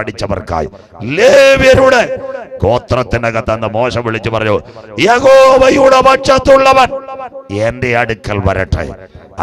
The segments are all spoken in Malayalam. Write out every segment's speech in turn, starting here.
പഠിച്ചവർക്കായി ലേവ്യരുടെ ഗോത്രത്തിനകത്ത് മോശ വിളിച്ചു പറഞ്ഞു, യഹോവയുടെ പക്ഷത്തുള്ളവൻ എന്റെ അടുക്കൽ വരട്ടെ.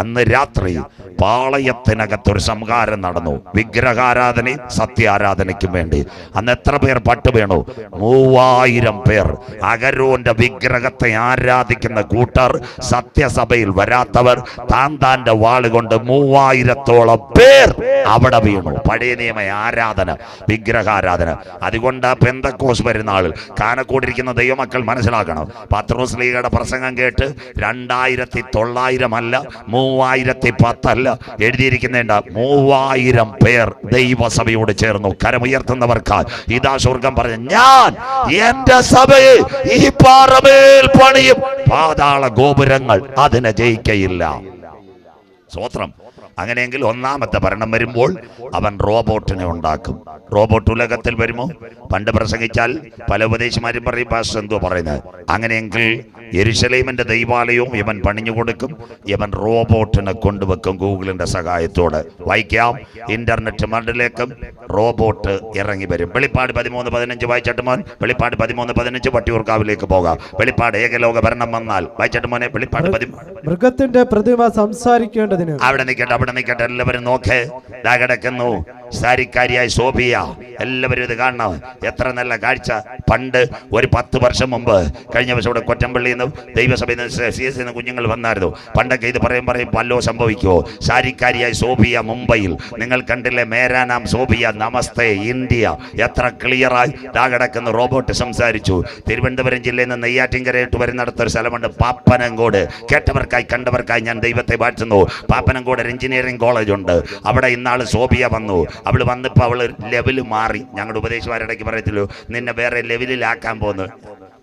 അന്ന് രാത്രി പാളയത്തിനകത്തൊരു സംഹാരം നടന്നു, വിഗ്രഹാരാധനയും സത്യാരാധനയ്ക്കും വേണ്ടി. അന്ന് എത്ര പേർ പട്ടു വീണു? 3000 പേർ. അഹരോന്റെ വിഗ്രഹത്തെ ആരാധിക്കുന്ന കൂട്ടർ, സത്യസഭയിൽ വരാത്തവർ, താന്താന്റെ വാളുകൊണ്ട് 3000-ഓളം പേർ അവിടെ വീണു. പഴയ നിയമ ആരാധന, വിഗ്രഹാരാധന. അതുകൊണ്ട് പെന്തക്കോസ് പെരുന്നാളിൽ കാനക്കൂടിരിക്കുന്ന ദൈവമക്കൾ മനസ്സിലാക്കണം, പത്രോസ് ലീഗയുടെ പ്രസംഗം കേട്ട് 2900 അല്ല, 3010 അല്ല എഴുതിയിരിക്കുന്നുണ്ട്. 3000 പേർ ദൈവസഭയോട് ചേർന്നു. കരമുയർത്തുന്നവർക്കാൽ ഇതാ സ്വർഗം പറഞ്ഞു, ഞാൻ എന്റെ സഭയെ ഈ പാറമേൽ പണിയും, പാതാള ഗോപുരങ്ങൾ അതിനെ ജയിക്കയില്ല. സ്തോത്രം. അങ്ങനെയെങ്കിൽ ഒന്നാമത്തെ ഭരണം വരുമ്പോൾ അവൻ റോബോട്ടിനെ ഉണ്ടാക്കും. റോബോട്ട് ഉലകത്തിൽ വരുമോ? പണ്ട് പ്രസംഗിച്ചാൽ പല ഉപദേശിമാരും പറയും, പാസ്റ്റർ എന്തോ പറയുന്നത്. അങ്ങനെയെങ്കിൽ യെരുശലേമിന്റെ ദൈവാലയവും ഇവൻ പണിഞ്ഞു കൊടുക്കും. ഇവൻ റോബോട്ടിനെ കൊണ്ടുവെക്കും. ഗൂഗിളിന്റെ സഹായത്തോടെ വായിക്കാം. ഇന്റർനെറ്റ് മണ്ടിലേക്കും റോബോട്ട് ഇറങ്ങി വരും. വെളിപ്പാട് 13:15 വായിച്ചിട്ട് മോൻ. വെളിപ്പാട് 13:15 വട്ടിയൂർക്കാവിലേക്ക് പോകാം. വെളിപ്പാട് ഏകലോക ഭരണം വന്നാൽ വായിച്ചിട്ട് മോനെ. വെളിപ്പാട് മൃഗത്തിന്റെ പ്രതിമ സംസാരിക്കേണ്ടതിന്. അവിടെ നിൽക്കട്ടെ എല്ലാവരും നോക്കേ. ദാ കിടക്കുന്നു സാരിക്കാരിയായ സോഫിയ. എല്ലാവരും ഇത് കാണണം. എത്ര നല്ല കാഴ്ച. പണ്ട് ഒരു 10 വർഷം മുമ്പ്, കഴിഞ്ഞ വർഷം ഇവിടെ കൊറ്റമ്പള്ളിയിൽ നിന്ന് ദൈവസഭയിൽ നിന്ന് CS കുഞ്ഞുങ്ങൾ വന്നായിരുന്നു. പണ്ടൊക്കെ ഇത് പറയും വല്ലോ സംഭവിക്കുമോ? സാരിക്കാരിയായ സോഫിയ മുംബൈയിൽ. നിങ്ങൾ കണ്ടില്ലേ? മേരാ നാം സോഫിയ, നമസ്തേ ഇന്ത്യ. എത്ര ക്ലിയറായി ദാ കിടക്കുന്ന റോബോട്ട് സംസാരിച്ചു. തിരുവനന്തപുരം ജില്ലയിൽ നിന്ന് നെയ്യാറ്റിൻകരയിട്ട് വരുന്നിടത്തൊരു സ്ഥലമുണ്ട്, പാപ്പനംകോട്. കേട്ടവർക്കായി കണ്ടവർക്കായി ഞാൻ ദൈവത്തെ വാഴ്ത്തുന്നു. പാപ്പനംകോട് ഒരു എഞ്ചിനീയറിംഗ് കോളേജ് ഉണ്ട്. അവിടെ ഇന്നാള് സോഫിയ വന്നു. അവള് വന്നപ്പോൾ അവള് ലെവല് മാറി. ഞങ്ങളുടെ ഉപദേശിമാരിടയ്ക്ക് പറയത്തില്ലോ, നിന്നെ വേറെ ലെവലിലാക്കാൻ പോകുന്നു.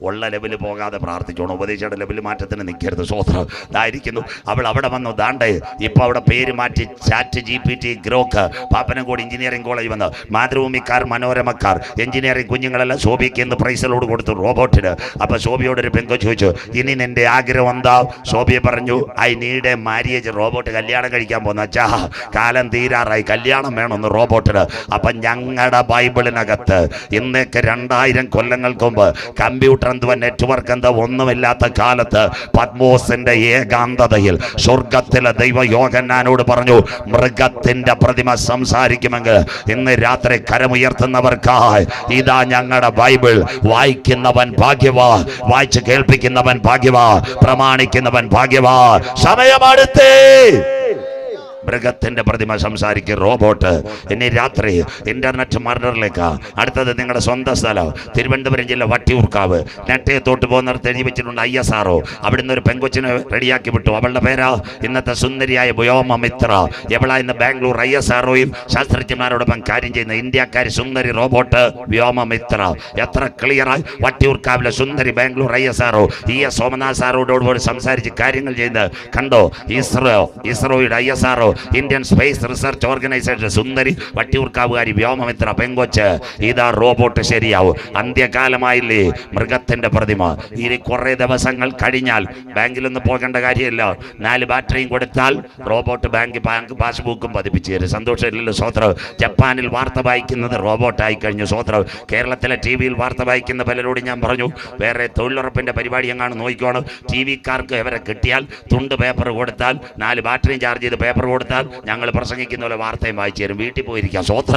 ഉള്ള ലെവല് പോകാതെ പ്രാർത്ഥിച്ചോണം. ഉപദേശിയുടെ ലെവല് മാറ്റത്തിന് നിൽക്കരുത്. സ്വത്രം ഇതായിരിക്കുന്നു. അവൾ അവിടെ വന്നു. ദാണ്ടേ ഇപ്പൊ അവിടെ പേര് മാറ്റി chat GPT Grok. Pappanamcode engineering college വന്ന് മാതൃഭൂമിക്കാർ, മനോരമക്കാർ, എഞ്ചിനീയറിംഗ് കുഞ്ഞുങ്ങളെല്ലാം ശോഭിക്ക് എന്ന് പ്രൈസലോട് കൊടുത്തു റോബോട്ടിന്. അപ്പൊ ശോഭിയോട് ഒരു പെങ്കോ ചോദിച്ചു, ഇനി നിന്റെ ആഗ്രഹം എന്താ? ശോഭിയെ പറഞ്ഞു, I need A marriage. Robot കല്യാണം കഴിക്കാൻ പോകുന്ന അച്ഛാ, കാലം തീരാറായി, കല്യാണം വേണമെന്ന് റോബോട്ടിന്. അപ്പൊ ഞങ്ങളുടെ ബൈബിളിനകത്ത് ഇന്നേക്ക് 2000 കൊല്ലങ്ങൾക്ക് മുമ്പ് കമ്പ്യൂട്ടർ എന്തോ നെറ്റ്വർക്ക് എന്തോ ഒന്നുമില്ലാത്ത കാലത്ത് പത്മോസിന്റെ ഏകാന്തതയിൽ സ്വർഗത്തിലെ ദൈവ യോഹന്നാനോട് പറഞ്ഞു, മൃഗത്തിന്റെ പ്രതിമ സംസാരിക്കുമെങ്കിൽ ഇന്ന് രാത്രി കരമുയർത്തുന്നവർക്കായി ഇതാ ഞങ്ങളുടെ ബൈബിൾ. വായിക്കുന്നവൻ ഭാഗ്യവാ, വായിച്ച് കേൾപ്പിക്കുന്നവൻ ഭാഗ്യവാ, പ്രമാണിക്കുന്നവൻ ഭാഗ്യവാ. സമയമെടുത്തേ. മൃഗത്തിന്റെ പ്രതിമ സംസാരിക്കും റോബോട്ട്. ഇനി രാത്രി ഇന്റർനെറ്റ് മർഡറിലേക്ക്. അടുത്തത് നിങ്ങളുടെ സ്വന്തം സ്ഥലം തിരുവനന്തപുരം ജില്ല വട്ടിയൂർക്കാവ്. നെട്ടയത്തോട്ട് പോകുന്നിടത്ത് എഴുതി വെച്ചിട്ടുണ്ട് ISRO. അവിടുന്ന് ഒരു പെങ്കൊച്ചിനെ റെഡിയാക്കി വിട്ടു. അവളുടെ പേരാ ഇന്നത്തെ സുന്ദരിയായ വ്യോമമിത്ര. എവളാ ഇന്ന് ബാംഗ്ലൂർ ISROയും ശാസ്ത്രജ്ഞന്മാരോടൊപ്പം കാര്യം ചെയ്യുന്ന ഇന്ത്യക്കാരി സുന്ദരി റോബോട്ട് വ്യോമമിത്ര. എത്ര ക്ലിയറായി വട്ടിയൂർക്കാവിലെ സുന്ദരി ബാംഗ്ലൂർ ISRO സോമനാഥ് സാറോട് സംസാരിച്ച് കാര്യങ്ങൾ ചെയ്യുന്നത് കണ്ടോ? ഇസ്രോയുടെ ISRO, Indian space research organisation സുന്ദരി വട്ടിയൂർക്കാവുകാരി വ്യോമമിത്ര പെങ്കൊച്ച്. ഇതാ റോബോട്ട്. ശരിയാവും. അന്ത്യകാലമായില്ലേ? മൃഗത്തിന്റെ പ്രതിമ. ഇനി കുറെ ദിവസങ്ങൾ കഴിഞ്ഞാൽ ബാങ്കിലൊന്നും പോകേണ്ട കാര്യമില്ല. 4 ബാറ്ററിയും കൊടുത്താൽ റോബോട്ട് ബാങ്ക് പാസ്ബുക്കും പതിപ്പിച്ചു തരും. സന്തോഷമില്ലല്ലോ? സ്വോത്രം. ജപ്പാനിൽ വാർത്ത വായിക്കുന്നത് റോബോട്ടായി കഴിഞ്ഞു. സ്വോത്രം. കേരളത്തിലെ TV-യിൽ വാർത്ത വായിക്കുന്ന പലരോട് ഞാൻ പറഞ്ഞു, വേറെ തൊഴിലുറപ്പിന്റെ പരിപാടി എങ്ങാണ് നോക്കിക്കോണം. TV-ക്കാർക്ക് ഇവരെ കിട്ടിയാൽ തുണ്ട് പേപ്പർ കൊടുത്താൽ 4 ബാറ്ററിയും ചാർജ് ചെയ്ത് പേപ്പർ കൊടുത്താൽ ഞങ്ങൾ പ്രസംഗിക്കുന്ന പോലെ വാർത്തയും വായിച്ചു തരും. വീട്ടിൽ പോയിരിക്കാം. സ്വോത്ര.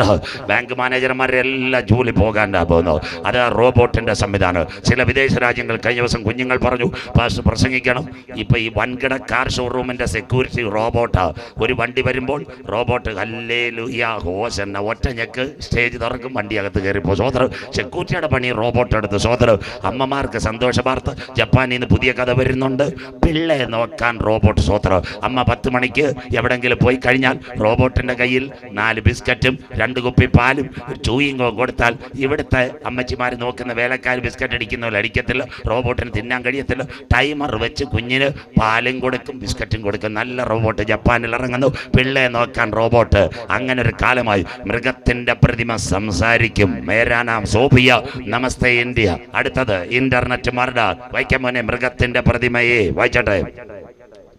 ബാങ്ക് മാനേജർമാരെ എല്ലാം ജോലി പോകാനാണ് പോകുന്നത്. അത് റോബോട്ടിന്റെ സംവിധാനം. ചില വിദേശ രാജ്യങ്ങൾ കഴിഞ്ഞ ദിവസം കുഞ്ഞുങ്ങൾ പറഞ്ഞു, പാസ്റ്റർ പ്രസംഗിക്കണം. ഇപ്പൊ ഈ വൻകിട കാർ ഷോറൂമിന്റെ സെക്യൂരിറ്റി റോബോട്ടാ. ഒരു വണ്ടി വരുമ്പോൾ റോബോട്ട് ഹല്ലേലൂയ ഹോസന്ന ഒറ്റ ഞെക്ക് സ്റ്റേജ് തുറക്കും, വണ്ടി അകത്ത് കയറിപ്പോ. സ്വോത്ര. സെക്യൂരിറ്റിയുടെ പണി റോബോട്ട് എടുത്ത്. സ്വോത്ര. അമ്മമാർക്ക് സന്തോഷ വാർത്ത. ജപ്പാനിൽ നിന്ന് പുതിയ കഥ വരുന്നുണ്ട്. പിള്ളയെ നോക്കാൻ റോബോട്ട്. സ്വോത്ര. അമ്മ 10 മണിക്ക് എവിടെങ്കിലും പോയി കഴിഞ്ഞാൽ റോബോട്ടിന്റെ കയ്യിൽ 4 ബിസ്ക്കറ്റും 2 കുപ്പി പാലും ചൂയിങ്ങോ കൊടുത്താൽ ഇവിടുത്തെ അമ്മച്ചിമാർ നോക്കുന്ന വേലക്കാർ ബിസ്ക്കറ്റ് അടിക്കുന്നവരെ അടിക്കത്തില്ല. റോബോട്ടിന് തിന്നാൻ കഴിയത്തില്ല. ടൈമർ വെച്ച് കുഞ്ഞിന് പാലും കൊടുക്കും, ബിസ്ക്കറ്റും കൊടുക്കും. നല്ല റോബോട്ട് ജപ്പാനിൽ ഇറങ്ങുന്നു. പിള്ളയെ നോക്കാൻ റോബോട്ട്. അങ്ങനെ ഒരു കാലമായി. മൃഗത്തിന്റെ പ്രതിമ സംസാരിക്കും. മേരാ നാം സോഫിയ, നമസ്തേ ഇന്ത്യ. അടുത്തത് ഇന്റർനെറ്റ് മർഡർ. വായിക്കാൻ മോനെ. മൃഗത്തിന്റെ പ്രതിമയെ വായിച്ചട്ടെ.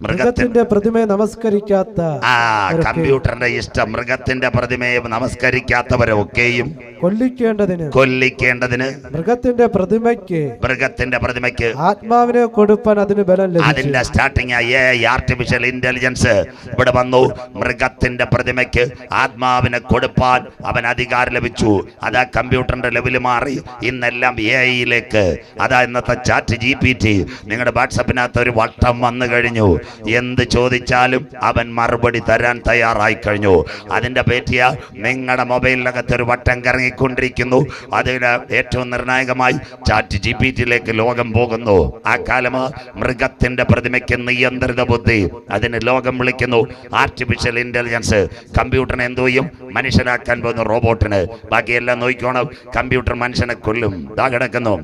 മൃഗത്തിന്റെ പ്രതിമയെ നമസ്കരിക്കാത്ത കമ്പ്യൂട്ടറിന്റെ ഇഷ്ടം മൃഗത്തിന്റെ പ്രതിമയെ നമസ്കരിക്കാത്തവരെ ഒക്കെയും കൊല്ലിക്കേണ്ടതിന് മൃഗത്തിന്റെ പ്രതിമയ്ക്ക് ആത്മാവിനെ കൊടുപ്പാൻ അതിന് ബലം ലഭിച്ചു. അതിന്റെ സ്റ്റാർട്ടിങ് ആർട്ടിഫിഷ്യൽ ഇന്റലിജൻസ് ഇവിടെ വന്നു. മൃഗത്തിന്റെ പ്രതിമയ്ക്ക് ആത്മാവിനെ കൊടുപ്പാൻ അവൻ അധികാരം ലഭിച്ചു. അതാ കമ്പ്യൂട്ടറിന്റെ ലെവല് മാറി. ഇന്നെല്ലാം AI-യിലേക്ക്. അതാ ഇന്നത്തെ ചാറ്റ് GPT. നിങ്ങളുടെ വാട്സപ്പിനകത്ത് ഒരു വട്ടം വന്നു കഴിഞ്ഞു. എന്ത് ചോദിച്ചാലും അവൻ മറുപടി തരാൻ തയ്യാറായി കഴിഞ്ഞു. അതിന്റെ പറ്റിയ നിങ്ങളുടെ മൊബൈലിനകത്ത് ഒരു വട്ടം കറങ്ങിക്കൊണ്ടിരിക്കുന്നു. അതിന് ഏറ്റവും നിർണായകമായി ചാറ്റ് GPT-യിലേക്ക് ലോകം പോകുന്നു. ആ കാലം മൃഗത്തിന്റെ പ്രതിമയ്ക്ക് നിയന്ത്രിത ബുദ്ധി. അതിന് ലോകം വിളിക്കുന്നു ആർട്ടിഫിഷ്യൽ ഇന്റലിജൻസ്. കമ്പ്യൂട്ടറിനെ എന്തോ ചെയ്യും? മനുഷ്യനാക്കാൻ പോകുന്ന റോബോട്ടിന്. ബാക്കിയെല്ലാം നോക്കിക്കോണം. കമ്പ്യൂട്ടർ മനുഷ്യനെ കൊല്ലും. ദാ കിടക്കുന്നു.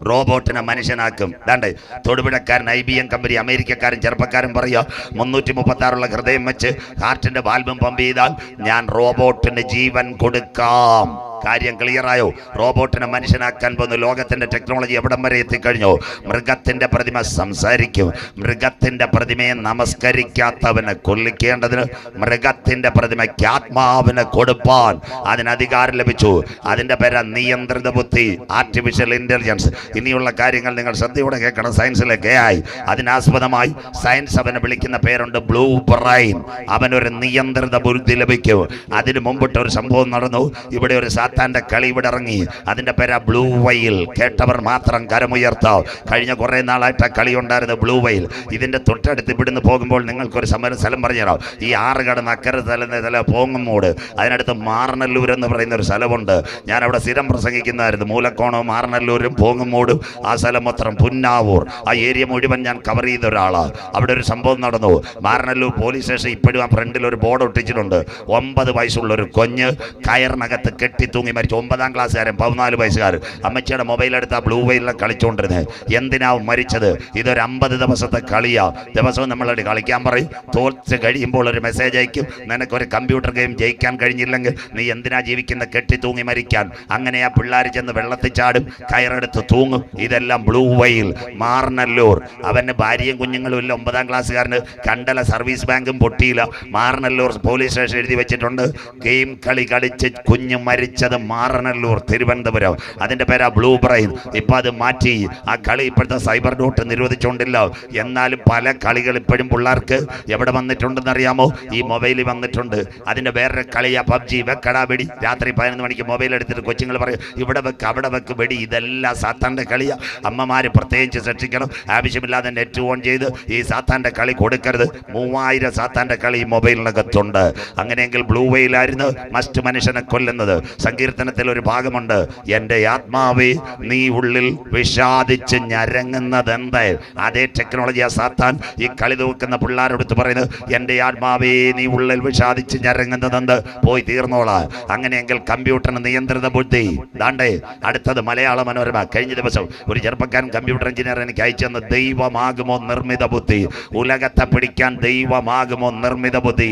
റോബോട്ടിനെ മനുഷ്യനാക്കും. ദാണ്ട് തൊടുപുഴക്കാരൻ IBM കമ്പനി അമേരിക്കക്കാരൻ ചെറുപ്പക്കാരൻ പറയുക 336 ഹൃദയം വെച്ച് ഹാർട്ടിന്റെ വാൽവും പമ്പ് ചെയ്താൽ ഞാൻ റോബോട്ടിന് ജീവൻ കൊടുക്കാം. കാര്യം ക്ലിയറായോ? റോബോട്ടിനെ മനുഷ്യനാക്കാൻ പോകുന്ന ലോകത്തിന്റെ ടെക്നോളജി എവിടം വരെ എത്തിക്കഴിഞ്ഞു? മൃഗത്തിന്റെ പ്രതിമ സംസാരിക്കും. മൃഗത്തിന്റെ പ്രതിമയെ നമസ്കരിക്കാത്തവനെ കൊല്ലിക്കേണ്ടതിന് മൃഗത്തിന്റെ പ്രതിമയ്ക്ക് ആത്മാവിനെ കൊടുപ്പാൻ അതിന് അധികാരം ലഭിച്ചു. അതിന്റെ പേരാ നിയന്ത്രിത ബുദ്ധി, ആർട്ടിഫിഷ്യൽ ഇന്റലിജൻസ്. ഇനിയുള്ള കാര്യങ്ങൾ നിങ്ങൾ ശ്രദ്ധയോടെ കേൾക്കണം. സയൻസിലേക്ക് AI. അതിനാസ്പദമായി സയൻസ് അവനെ വിളിക്കുന്ന പേരുണ്ട് ബ്ലൂ ബ്രെയിൻ. അവനൊരു നിയന്ത്രിത ബുദ്ധി ലഭിക്കും. അതിന് മുമ്പിട്ട് ഒരു സംഭവം നടന്നു. ഇവിടെ ഒരു സാത്താന്റെ കളി ഇവിടെ ഇറങ്ങി. അതിന്റെ പേരാ ബ്ലൂ വെയിൽ. കേട്ടവർ മാത്രം കരമുയർത്താം. കഴിഞ്ഞ കുറെ നാളായിട്ട് ആ കളി ഉണ്ടായിരുന്നു ബ്ലൂ വെയിൽ. ഇതിന്റെ തൊട്ടടുത്ത് ഇവിടുന്ന് പോകുമ്പോൾ നിങ്ങൾക്കൊരു സ്ഥലം പറഞ്ഞുതരാം. ഈ ആറുകടന്ന് അക്കരെ സ്ഥലം പോങ്ങുമൂട്, അതിനടുത്ത് മാറനല്ലൂർ എന്ന് പറയുന്ന ഒരു സ്ഥലമുണ്ട്. ഞാൻ അവിടെ സ്ഥിരം പ്രസംഗിക്കുന്നതായിരുന്നു. മൂലക്കോണവും മാറനല്ലൂരും പോങ്ങുമൂടും ആ സ്ഥലം മൊത്തം പുന്നാവൂർ ആ ഏരിയ മുഴുവൻ ഞാൻ കവർ ചെയ്ത ഒരാളാണ്. അവിടെ ഒരു സംഭവം നടന്നു. മാറനല്ലൂർ പോലീസ് സ്റ്റേഷൻ ഇപ്പോഴും ആ ഫ്രണ്ടിൽ ഒരു ബോർഡ് ഒട്ടിച്ചിട്ടുണ്ട്. 9 വയസ്സുള്ള ഒരു കുഞ്ഞ് കയറിനകത്ത് കെട്ടി തൂങ്ങി മരിച്ചു. 9ാം ക്ലാസ്സുകാരൻ 14 വയസ്സുകാരൻ. അമ്മച്ചിയുടെ മൊബൈലെടുത്ത് ആ ബ്ലൂ വെയിലിൽ കളിച്ചുകൊണ്ടിരുന്നത്. എന്തിനാ മരിച്ചത്? ഇതൊരു 50 ദിവസത്തെ കളിയാ. ദിവസവും നമ്മളോട് കളിക്കാൻ പറയും. തോൽച്ച് കഴിയുമ്പോൾ ഒരു മെസ്സേജ് അയക്കും, നിനക്കൊരു കമ്പ്യൂട്ടർ ഗെയിം ജയിക്കാൻ കഴിഞ്ഞില്ലെങ്കിൽ നീ എന്തിനാ ജീവിക്കുന്ന? കെട്ടി തൂങ്ങി മരിക്കാൻ. അങ്ങനെ ആ പിള്ളേർ ചെന്ന് വെള്ളത്തിൽ ചാടും, കയറെടുത്ത് തൂങ്ങും. ഇതെല്ലാം ബ്ലൂ വെയിൽ. മാറനല്ലൂർ. അവന് ഭാര്യയും കുഞ്ഞുങ്ങളും ഇല്ല. 9ാം ക്ലാസ്സുകാരന് കണ്ടല സർവീസ് ബാങ്കും പൊട്ടിയില്ല. മാറനല്ലൂർ പോലീസ് സ്റ്റേഷൻ എഴുതി വെച്ചിട്ടുണ്ട്, ഗെയിം കളി കളിച്ച് കുഞ്ഞ് മരിച്ചത് മാറനല്ലൂർ, തിരുവനന്തപുരം. അതിന്റെ പേരാ ബ്ലൂ ബ്രെയിൻ. ഇപ്പൊ അത് മാറ്റി. ആ കളി ഇപ്പോഴത്തെ സൈബർ ഡോട്ട് നിരോധിച്ചുകൊണ്ടില്ല. എന്നാലും പല കളികൾ ഇപ്പോഴും പിള്ളേർക്ക് എവിടെ വന്നിട്ടുണ്ടെന്ന് അറിയാമോ? ഈ മൊബൈലിൽ വന്നിട്ടുണ്ട്. അതിന്റെ വേറൊരു കളിയാ PUBG. വെക്കടാ വെടി. രാത്രി 11 മണിക്ക് മൊബൈൽ എടുത്തിട്ട് കൊച്ചുങ്ങൾ പറയും ഇവിടെ വെക്ക് അവിടെ വെക്ക് വെടി. ഇതെല്ലാം സാത്താന്റെ കളിയാ. അമ്മമാര് പ്രത്യേകിച്ച് ശ്രദ്ധിക്കണം. ആവശ്യമില്ലാതെ നെറ്റ് ഓൺ ചെയ്ത് ഈ സാത്താന്റെ കളി കൊടുക്കരുത്. 3000 സാത്താന്റെ കളി ഈ മൊബൈലിനകത്തുണ്ട്. അങ്ങനെയെങ്കിൽ ബ്ലൂ വെയിലായിരുന്നു മസ്റ്റ് മനുഷ്യനെ കൊല്ലുന്നത്. സങ്കീർത്തനത്തിൽ ഒരു ഭാഗമുണ്ട്, എൻ്റെ ആത്മാവേ നീ ഉള്ളിൽ വിഷാദിച്ച് ഞരങ്ങുന്നത് എന്താ? അതേ ടെക്നോളജിയാ സാത്താൻ ഈ കളി തൂക്കുന്ന പിള്ളേരോടുത്ത് പറയുന്നത്, എൻ്റെ ആത്മാവേ നീ ഉള്ളിൽ വിഷാദിച്ച് ഞരങ്ങുന്നത് എന്ത്? പോയി തീർന്നോളാ. അങ്ങനെയെങ്കിൽ കമ്പ്യൂട്ടറിന് നിയന്ത്രിത ബുദ്ധി. ദാണ്ടേ അടുത്തത് മലയാള മനോരമ. കഴിഞ്ഞ ദിവസം ഒരു ചെറുപ്പക്കാരൻ കമ്പ്യൂട്ടർ എഞ്ചിനീയർ എനിക്ക് അയച്ചെന്ന്, ദൈവമാകുമോ നിർമ്മിത ബുദ്ധി? ഉലകത്തെ പിടിക്കാൻ ദൈവമാകുമോ നിർമ്മിത ബുദ്ധി?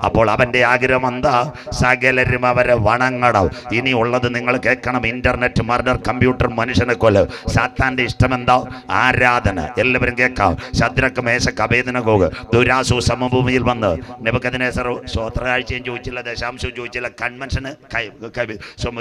അപ്പോൾ അവന്റെ ആഗ്രഹം എന്താ? സകലരും അവരെ വണങ്ങണം. ഇനി ഉള്ളത് നിങ്ങൾ കേൾക്കണം. ഇന്റർനെറ്റ് മർഡർ, കമ്പ്യൂട്ടർ മനുഷ്യനെ കൊല്ലും. സാത്താന്റെ ഇഷ്ടം എന്താ? ആരാധന. എല്ലാവരും കേൾക്കാം. ശദ്രക്ക് മേശക്ക് അബേദ്നെഗോഗ് ദുരാസു സമഭൂമിയിൽ വന്ന് നെബൂഖദ്നേസർ സ്വോത്രകാഴ്ചയും ചോദിച്ചില്ല, ദശാംശവും ചോദിച്ചില്ല, കൺവെൻഷന്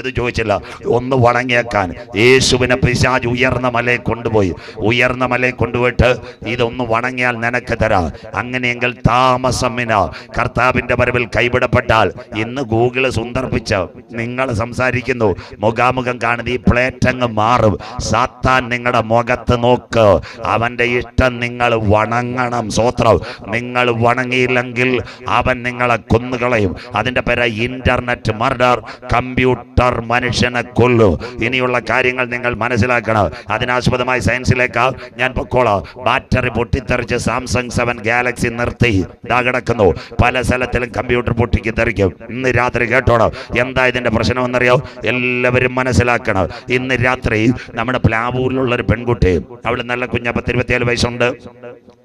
ഇത് ചോദിച്ചില്ല. ഒന്ന് വണങ്ങിയേക്കാൻ യേശുവിനെ പിശാച് ഉയർന്ന മലയെ കൊണ്ടുപോയി. ഉയർന്ന മലയെ കൊണ്ടുപോയിട്ട് ഇതൊന്ന് വണങ്ങിയാൽ നിനക്ക് തരാം. അങ്ങനെയെങ്കിൽ താമസമിന കർത്താവിന്റെ വരവിൽ കൈവിടപ്പെട്ടാൽ ഇന്ന് ഗൂഗിള് സുന്ദർപ്പിച്ച നിങ്ങൾ സംസാരിക്കുന്നു, മുഖാമുഖം കാണുന്ന ഈ പ്ലേറ്റ് അങ്ങ് മാറും. സാത്താൻ നിങ്ങളുടെ മുഖത്ത് നോക്ക്. അവന്റെ ഇഷ്ടം നിങ്ങൾ വണങ്ങണം. സ്വോത്രം. നിങ്ങൾ വണങ്ങിയില്ലെങ്കിൽ അവൻ നിങ്ങളെ കൊന്നുകളയും. അതിന്റെ പേര് ഇന്റർനെറ്റ് മർഡർ. കമ്പ്യൂട്ടർ മനുഷ്യനെ കൊല്ലും. ഇനിയുള്ള കാര്യങ്ങൾ നിങ്ങൾ മനസ്സിലാക്കണം. അതിനാസ്പദമായി സയൻസിലേക്ക് ഞാൻ പൊക്കോളാം. ബാറ്ററി പൊട്ടിത്തെറിച്ച് സാംസങ് 7 ഗാലക്സി നിർത്തി. ഇതാ കിടക്കുന്നു. പല സ്ഥലത്തിലും കമ്പ്യൂട്ടർ പൊട്ടിക്ക് തെറിക്കും. ഇന്ന് രാത്രി കേട്ടോണം എന്താ ഇതിന്റെ പ്രശ്നമെന്നറിയോ? എല്ലാവരും മനസ്സിലാക്കണം. ഇന്ന് രാത്രി നമ്മുടെ പ്ലാവൂരിലുള്ള ഒരു പെൺകുട്ടി, അവൾ നല്ല കുഞ്ഞ 27 വയസ്സുണ്ട്.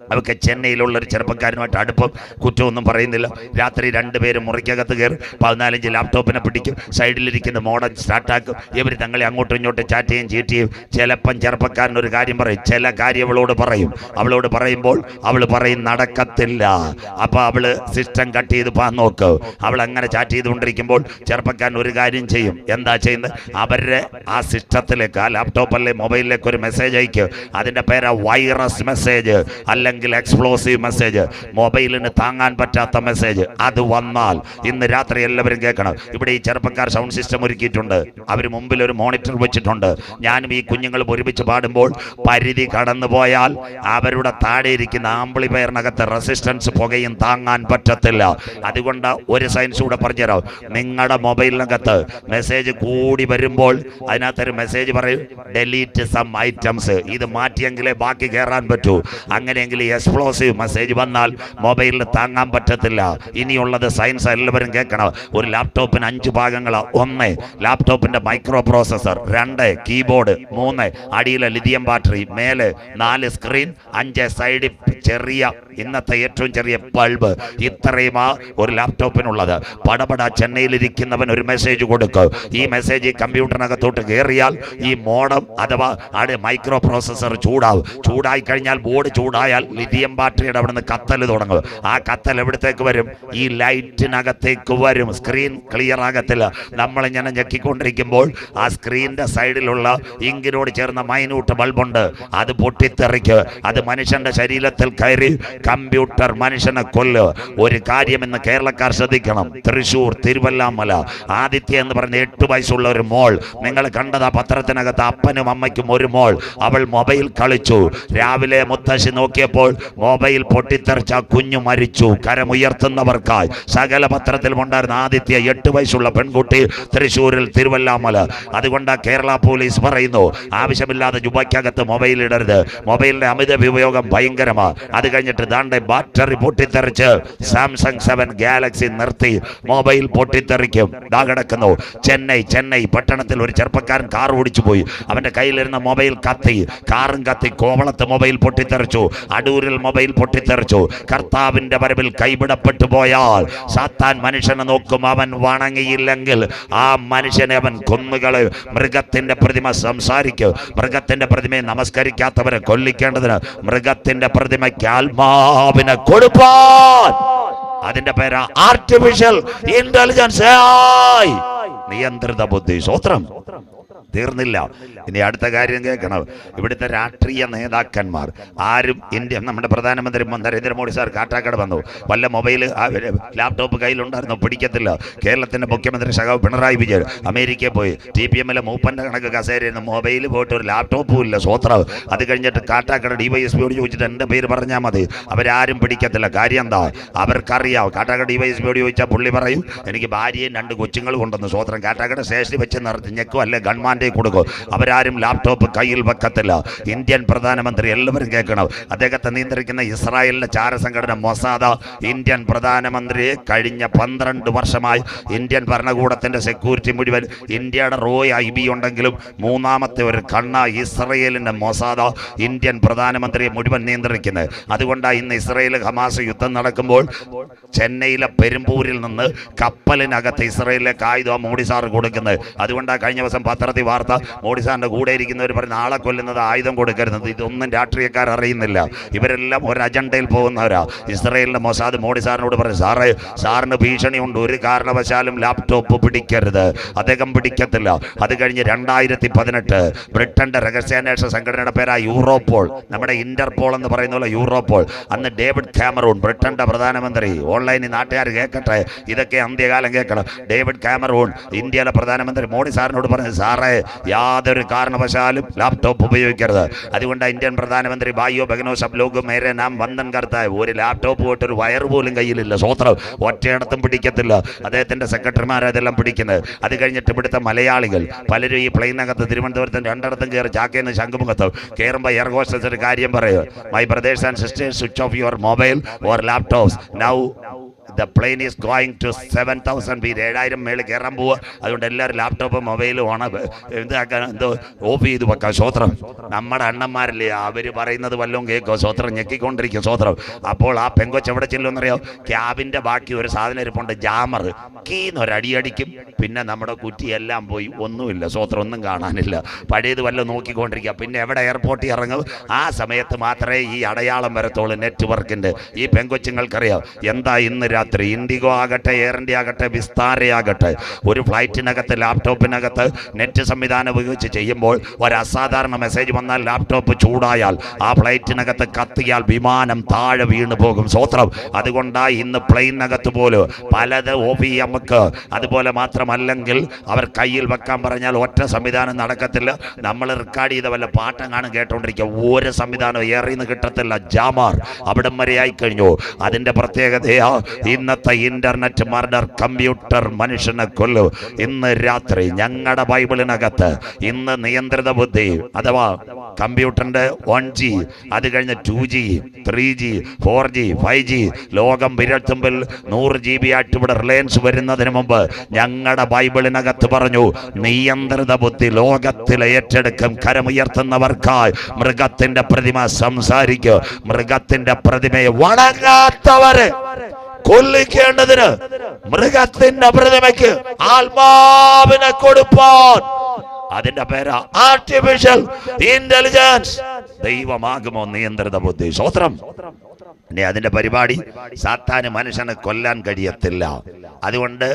അവർക്ക് ചെന്നൈയിലുള്ള ഒരു ചെറുപ്പക്കാരനുമായിട്ട് അടുപ്പം, കുറ്റമൊന്നും പറയുന്നില്ല. രാത്രി രണ്ടുപേരും മുറിക്കകത്ത് കയറി 14 ലാപ്ടോപ്പിനെ പിടിക്കും, സൈഡിലിരിക്കുന്ന മോഡൽ സ്റ്റാർട്ടാക്കും. ഇവർ തങ്ങളെ അങ്ങോട്ടും ഇങ്ങോട്ടും ചാറ്റ് ചെയ്യും, ചീറ്റ് ചെയ്യും. ചിലപ്പം ചെറുപ്പക്കാരനൊരു കാര്യം പറയും, ചില കാര്യം അവളോട് പറയും. അവളോട് പറയുമ്പോൾ അവൾ പറയും നടക്കത്തില്ല. അപ്പോൾ അവള് സിസ്റ്റം കട്ട് ചെയ്ത് പാൻ നോക്ക്. അവൾ അങ്ങനെ ചാറ്റ് ചെയ്തുകൊണ്ടിരിക്കുമ്പോൾ ചെറുപ്പക്കാരൻ ഒരു കാര്യം ചെയ്യും. എന്താ ചെയ്യുന്നത്? അവരുടെ ആ സിസ്റ്റത്തിലേക്ക്, ആ ലാപ്ടോപ്പല്ലേ മൊബൈലിലേക്ക് ഒരു മെസ്സേജ് അയക്കും. അതിൻ്റെ പേരാ വൈറസ് മെസ്സേജ്, അല്ലെങ്കിൽ എക്സ്പ്ലോസീവ് മെസ്സേജ്, മൊബൈലിന് താങ്ങാൻ പറ്റാത്ത മെസ്സേജ്. അത് വന്നാൽ ഇന്ന് രാത്രി എല്ലാവരും കേൾക്കണം. ഇവിടെ ഈ ചെറുപ്പക്കാർ സൗണ്ട് സിസ്റ്റം ഒരുക്കിയിട്ടുണ്ട്. അവർ മുമ്പിൽ ഒരു മോണിറ്റർ വെച്ചിട്ടുണ്ട്. ഞാനും ഈ കുഞ്ഞുങ്ങളും ഒരുമിച്ച് പാടുമ്പോൾ പരിധി കടന്നു പോയാൽ അവരുടെ താഴെ ഇരിക്കുന്ന ആംപ്ലിഫയറിനകത്ത് റെസിസ്റ്റൻസ് പുകയും താങ്ങാൻ പറ്റത്തില്ല. അതുകൊണ്ട് ഒരു സയൻസ് കൂടെ പറഞ്ഞുതരാം. നിങ്ങളുടെ മൊബൈലിനകത്ത് മെസ്സേജ് കൂടി വരുമ്പോൾ അതിനകത്തൊരു മെസ്സേജ് പറയും, ഡെലീറ്റ് സം ഐറ്റംസ്. ഇത് മാറ്റിയെങ്കിലേ ബാക്കി കയറാൻ പറ്റൂ. അങ്ങനെയെങ്കിൽ എക്സ്പ്ലോസീവ് മെസ്സേജ് വന്നാൽ മൊബൈലിൽ താങ്ങാൻ പറ്റത്തില്ല. ഇനിയുള്ളത് സയൻസ്, എല്ലാവരും കേൾക്കണം. ഒരു ലാപ്ടോപ്പിന് 5 ഭാഗങ്ങളാണ്. 1 ലാപ്ടോപ്പിന്റെ മൈക്രോ പ്രോസസർ, 2 കീബോർഡ്, 3 അടിയിലെ ലിഥിയം ബാറ്ററി, മേലെ 4 സ്ക്രീൻ, 5 സൈഡിൽ ചെറിയ, ഇന്നത്തെ ഏറ്റവും ചെറിയ ബൾബ്. ഇത്രയുമാ ഒരു ലാപ്ടോപ്പിനുള്ളത്. പടപട ചെന്നൈയിലിരിക്കുന്നവൻ ഒരു മെസ്സേജ് കൊടുക്കും. ഈ മെസ്സേജ് കമ്പ്യൂട്ടറിനകത്തോട്ട് കയറിയാൽ ഈ മോഡം അഥവാ മൈക്രോ പ്രോസസർ ചൂടാവും. ചൂടായി കഴിഞ്ഞാൽ, ബോർഡ് ചൂടായാൽ ലിഥിയം ബാറ്ററിയുടെ അവിടെ നിന്ന് കത്തൽ തുടങ്ങും. ആ കത്തൽ എവിടത്തേക്ക് വരും? ഈ ലൈറ്റിനകത്തേക്ക് വരും. സ്ക്രീൻ ക്ലിയർ ആകത്തില്ല. നമ്മളിങ്ങനെ ഞെക്കിക്കൊണ്ടിരിക്കുമ്പോൾ ആ സ്ക്രീനിന്റെ സൈഡിലുള്ള ഇങ്കിനോട് ചേർന്ന മൈന്യൂട്ട് ബൾബുണ്ട്, അത് പൊട്ടിത്തെറിക്ക്. അത് മനുഷ്യന്റെ ശരീരത്തിൽ കയറി കമ്പ്യൂട്ടർ മനുഷ്യനെ കൊല്ല്. ഒരു കാര്യം ഇന്ന് കേരളക്കാർ ശ്രദ്ധിക്കണം. തൃശ്ശൂർ തിരുവല്ലാമല ആദിത്യ എന്ന് പറഞ്ഞ 8 വയസ്സുള്ള ഒരു മോൾ, നിങ്ങൾ കണ്ടതാ പത്രത്തിനകത്ത്. അപ്പനും അമ്മയ്ക്കും ഒരു മോൾ, അവൾ മൊബൈൽ കളിച്ചു. രാവിലെ മുത്തശ്ശി നോക്കിയപ്പോൾ മൊബൈൽ പൊട്ടിത്തെറിച്ച കുഞ്ഞു മരിച്ചു. കരമുയർത്തുന്നവർക്കായി സകല പത്രത്തിലും ഉണ്ടായിരുന്ന ആദിത്യ, 8 വയസ്സുള്ള പെൺകുട്ടി, തൃശ്ശൂരിൽ തിരുവല്ലാമല. അതുകൊണ്ട് കേരള പോലീസ് പറയുന്നു, ആവശ്യമില്ലാതെ ജുബയ്ക്കകത്ത് മൊബൈൽ ഇടരുത്. മൊബൈലിന്റെ അമിത ഉപയോഗം ഭയങ്കരമാണ്. അത് കഴിഞ്ഞിട്ട് ദാണ്ടെ ബാറ്ററി പൊട്ടിത്തെറിച്ച് സാംസങ് 7 ഗാലക്സി നിർത്തി. മൊബൈൽ പൊട്ടിത്തെറിക്കും. ദാ കിടക്കുന്നു ചെന്നൈ പട്ടണത്തിൽ ഒരു ചെറുപ്പക്കാരൻ കാർ ഓടിച്ചു പോയി. അവന്റെ കയ്യിലിരുന്ന മൊബൈൽ കത്തി, കാറും കത്തി. കോവളത്ത് മൊബൈൽ പൊട്ടിത്തെറിച്ചു, അടൂരിൽ മൊബൈൽ പൊട്ടിത്തെറിച്ചു. കർത്താവിന്റെ വരവിൽ കൈവിടപ്പെട്ടു പോയാൽ സാത്താൻ മനുഷ്യനെ നോക്കും. അവൻ വണങ്ങിയില്ലെങ്കിൽ ആ മനുഷ്യനെ അവൻ കൊന്നുകള്. മൃഗത്തിന്റെ പ്രതിമ സംസാരിക്കും. മൃഗത്തിന്റെ പ്രതിമയെ നമസ്കരിക്കാത്തവരെ കൊല്ലിക്കേണ്ടതിന് മൃഗത്തിന്റെ പ്രതിമയ്ക്ക് ആത്മാവിനെ കൊടുപ്പാൻ. അതിന്റെ പേരാ ആർട്ടിഫിഷ്യൽ ഇന്റലിജൻസ്, നിയന്ത്രിത ബുദ്ധി. സ്വത്രം തീർന്നില്ല. ഇനി അടുത്ത കാര്യം കേൾക്കണം. ഇവിടുത്തെ രാഷ്ട്രീയ നേതാക്കന്മാർ ആരും, ഇന്ത്യ നമ്മുടെ പ്രധാനമന്ത്രി നരേന്ദ്രമോദി സാർ കാട്ടാക്കട വന്നു. വല്ല മൊബൈൽ ലാപ്ടോപ്പ് കയ്യിലുണ്ടായിരുന്നു, പിടിക്കത്തില്ല. കേരളത്തിന്റെ മുഖ്യമന്ത്രി സഖാവ് പിണറായി വിജയൻ അമേരിക്കയിൽ പോയി. TPMലെ മൂപ്പന്റെ കണക്ക് കസേരയിരുന്നു, മൊബൈൽ പോയിട്ട് ഒരു ലാപ്ടോപ്പും ഇല്ല. സ്വത്രം. അത് കഴിഞ്ഞിട്ട് കാട്ടാക്കട DYSPയോട് ചോദിച്ചിട്ട് എൻ്റെ പേര് പറഞ്ഞാൽ മതി, അവരാരും പിടിക്കത്തില്ല. കാര്യം എന്താ? അവർക്കറിയാം. കാട്ടാക്കട DYSPയോട് ചോദിച്ചാൽ പുള്ളി പറയും, എനിക്ക് ഭാര്യയും 2 കൊച്ചുങ്ങളും കൊണ്ടുവന്നു. സ്വത്രം. കാട്ടാക്കട സ്റ്റേഷനിൽ വെച്ച് നിർത്തി ഞെക്കും, അല്ലെ ഗൺമാൻ്റെ കൊടുക്കും. അവരാരും ലാപ്ടോപ്പ് കയ്യിൽ വെക്കത്തില്ല. ഇന്ത്യൻ പ്രധാനമന്ത്രി, എല്ലാവരും കേൾക്കണം, അദ്ദേഹത്തെ നിയന്ത്രിക്കുന്ന ഇസ്രായേലിന്റെ ചാരസംഘടന മൊസാദ് ഇന്ത്യൻ പ്രധാനമന്ത്രിയെ കഴിഞ്ഞ 12 വർഷമായി ഇന്ത്യൻ ഭരണകൂടത്തിന്റെ സെക്യൂരിറ്റി മുഴുവൻ ഇന്ത്യയുടെ റോയ് IB ഉണ്ടെങ്കിലും മൂന്നാമത്തെ ഒരു കണ്ണ ഇസ്രായേലിന്റെ മൊസാദ് ഇന്ത്യൻ പ്രധാനമന്ത്രിയെ മുഴുവൻ നിയന്ത്രിക്കുന്നത്. അതുകൊണ്ടാണ് ഇന്ന് ഇസ്രായേൽ ഹമാസ് യുദ്ധം നടക്കുമ്പോൾ ചെന്നൈയിലെ പെരുമ്പൂരിൽ നിന്ന് കപ്പലിനകത്ത് ഇസ്രായേലിലേക്ക് ആയുധം മോഡി സാർ കൊടുക്കുന്നത്. അതുകൊണ്ടാണ് കഴിഞ്ഞ ദിവസം പത്രത്തിൽ വാർത്ത, മോഡി സാറിന്റെ കൂടെ ഇരിക്കുന്നവർ പറഞ്ഞ് നാളെ കൊല്ലുന്നത് ആയുധം കൊടുക്കരുത്. ഇതൊന്നും രാഷ്ട്രീയക്കാർ അറിയുന്നില്ല. ഇവരെല്ലാം ഒരു അജണ്ടയിൽ പോകുന്നവരാ. ഇസ്രായേലിന്റെ മൊസാദ് മോഡി സാറിനോട് പറഞ്ഞു, സാറേ സാറിന് ഭീഷണിയുണ്ട്, ഒരു കാരണവശാലും ലാപ്ടോപ്പ് പിടിക്കരുത്. അദ്ദേഹം പിടിക്കത്തില്ല. അത് കഴിഞ്ഞ് 2018 ബ്രിട്ടന്റെ രഹസ്യാന്വേഷണ സംഘടനയുടെ പേരാ യൂറോപോൾ, നമ്മുടെ ഇന്റർപോൾ എന്ന് പറയുന്ന പോലെ യൂറോപോൾ. അന്ന് ഡേവിഡ് കാമറൂൺ, ബ്രിട്ടന്റെ പ്രധാനമന്ത്രി, ഓൺലൈനിൽ നാട്ടുകാർ കേൾക്കട്ടെ, ഇതൊക്കെ അന്ത്യകാലം കേൾക്കണം. ഡേവിഡ് കാമറൂൺ ഇന്ത്യയിലെ പ്രധാനമന്ത്രി മോഡി സാറിനോട് പറഞ്ഞു, സാറേ യാതൊരു കാരണവശാലും ലാപ്ടോപ്പ് ഉപയോഗിക്കരുത്. അതുകൊണ്ട് ഇന്ത്യൻ പ്രധാനമന്ത്രി ഭായിയോ ബഹനോ സബ് ലോഗ് മേരെ നാം വന്ദൻ കർത്താവ്, ഒരു ലാപ്ടോപ്പ് പോയിട്ട് ഒരു വയർ പോലും കയ്യിലില്ല. സ്വത്രം. ഒറ്റയിടത്തും പിടിക്കത്തില്ല. അദ്ദേഹത്തിന്റെ സെക്രട്ടറിമാരെ അതെല്ലാം പിടിക്കുന്നത്. അത് കഴിഞ്ഞിട്ട് ഇവിടുത്തെ മലയാളികൾ പലരും ഈ പ്ലെയിനകത്ത് തിരുവനന്തപുരത്തും 2 കയറി ചാക്കേന്ന് ശംഖുമുഖത്ത് കയറുമ്പോൾ എയർ ഹോസ്റ്റസ് ഒരു കാര്യം പറയും, my brothers and sisters, switch off your mobile or laptops now the plane is going to 7,000 feet, 7,000 മേളിൽ കയറാൻ പോവുക. അതുകൊണ്ട് എല്ലാവരും ലാപ്ടോപ്പും മൊബൈലും ആണ് ഇതാക്കാൻ എന്തോ ഓഫ് ചെയ്ത് വെക്കാം. സ്വോത്രം. നമ്മുടെ അണ്ണന്മാരല്ലേ, അവര് പറയുന്നത് വല്ലതും കേൾക്കോ? സ്വോത്രം. ഞെക്കിക്കൊണ്ടിരിക്കും. സ്വോത്രം. അപ്പോൾ ആ പെങ്കൊച്ച് എവിടെ ചെല്ലുമെന്നറിയോ? ക്യാബിന്റെ ബാക്കി ഒരു സാധനം ഇരിപ്പുണ്ട്, ജാമർ. കീന്നൊരടിയടിക്കും, പിന്നെ നമ്മുടെ കുറ്റിയെല്ലാം പോയി, ഒന്നുമില്ല. സ്വോത്രം. ഒന്നും കാണാനില്ല. പഴയത് വല്ലതും നോക്കിക്കൊണ്ടിരിക്കുക. പിന്നെ എവിടെ എയർപോർട്ടിൽ ഇറങ്ങും? ആ സമയത്ത് മാത്രമേ ഈ അടയാളം വരത്തുള്ളൂ നെറ്റ്വർക്കിന്റെ. ഈ പെങ്കൊച്ചുങ്ങൾക്കറിയാം എന്താ ഇന്ന് രാത്രി. ഇൻഡിഗോ ആകട്ടെ, എയർ ഇന്ത്യ ആകട്ടെ, വിസ്താരയാകട്ടെ, ഒരു ഫ്ലൈറ്റിനകത്ത് ലാപ്ടോപ്പിനകത്ത് നെറ്റ് സംവിധാനം ഉപയോഗിച്ച് ചെയ്യുമ്പോൾ ഒരു അസാധാരണ മെസ്സേജ് വന്നാൽ, ലാപ്ടോപ്പ് ചൂടായാൽ, ആ ഫ്ലൈറ്റിനകത്ത് കത്തിയാൽ വിമാനം താഴെ വീണു പോകും. സ്വോത്രം. അതുകൊണ്ടാണ് ഇന്ന് പ്ലെയിനകത്ത് പോലും പലത് OVMക്ക്. അതുപോലെ മാത്രമല്ലെങ്കിൽ അവർ കയ്യിൽ വെക്കാൻ പറഞ്ഞാൽ ഒറ്റ സംവിധാനം നടക്കത്തില്ല. നമ്മൾ റെക്കോർഡ് ചെയ്ത വല്ല പാട്ടങ്ങാനും കേട്ടോണ്ടിരിക്കുക, ഒരു സംവിധാനം ഏറിന്ന് കിട്ടത്തില്ല. ജാമാർ അവിടം വരെ ആയിക്കഴിഞ്ഞു. അതിന്റെ പ്രത്യേകതയാ ഇന്നത്തെ ഇന്റർനെറ്റ് മർഡർ. കമ്പ്യൂട്ടർ മനുഷ്യനെ കൊല്ലും. ഇന്ന് രാത്രി ഞങ്ങളുടെ ബൈബിളിനകത്ത് ഇന്ന് നിയന്ത്രിത ബുദ്ധി അഥവാ കമ്പ്യൂട്ടറിന്റെ 1G, അത് കഴിഞ്ഞ് 2G, 3G, 4G, 5G, ലോകം വിരൽത്തുമ്പിൽ 100 GB ആയിട്ട് ഇവിടെ റിലയൻസ് വരുന്നതിന് മുമ്പ് ഞങ്ങളുടെ ബൈബിളിനകത്ത് പറഞ്ഞു, നിയന്ത്രിത ബുദ്ധി ലോകത്തിലെ ഏറ്റെടുക്കും. കരമുയർത്തുന്നവർക്കായി മൃഗത്തിന്റെ പ്രതിമ സംസാരിക്കും. മൃഗത്തിന്റെ പ്രതിമയെ വണങ്ങാത്തവരെ കൊല്ലിക്കേണ്ടതിന് മൃഗത്തിന്റെ പ്രതിമയ്ക്ക് ആത്മാവിനെ കൊടുപ്പാൻ. അതിന്റെ പേരാ ആർട്ടിഫിഷ്യൽ ഇന്റലിജൻസ്. ദൈവമാകുമോ നിയന്ത്രിത ബുദ്ധി? സ്വോത്രം. ഇനി അതിന്റെ പരിപാടി, സാത്താന് മനുഷ്യനെ കൊല്ലാൻ കഴിയത്തില്ല. അതുകൊണ്ട്